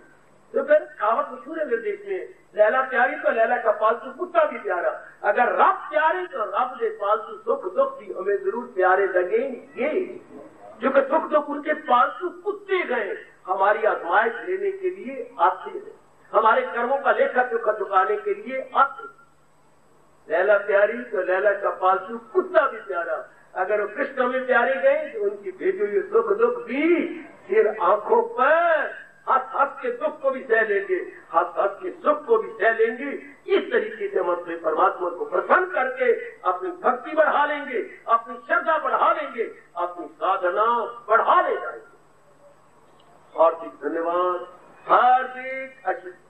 तो फिर कहावत मशहूर है मेरे देश में, लैला प्यारी तो लैला का पालतू कुत्ता भी प्यारा। अगर रब प्यारे तो रब के पालतू सुख दुख भी हमें जरूर प्यारे लगेंगे, क्योंकि सुख दुख उनके पालतू कुत्ते गए हमारी आजमाइश लेने के लिए आते हैं, हमारे कर्मों का लेखा चोखा चुकाने के लिए आते। लैला प्यारी तो लैला का पालतू कुत्ता भी प्यारा। अगर वो कृष्ण में प्यारे गए तो उनकी भेजे हुए सुख दुख भी फिर आंखों पर हंस हंस के दुख को भी सह लेंगे, हंस हंस के सुख को भी सह लेंगे। इस तरीके से हम अपने परमात्मा को प्रसन्न करके अपनी भक्ति बढ़ा लेंगे, अपनी श्रद्धा बढ़ा लेंगे, अपनी साधना बढ़ा ले जाएंगे। हार्दिक धन्यवाद, हार्दिक आशीर्वाद।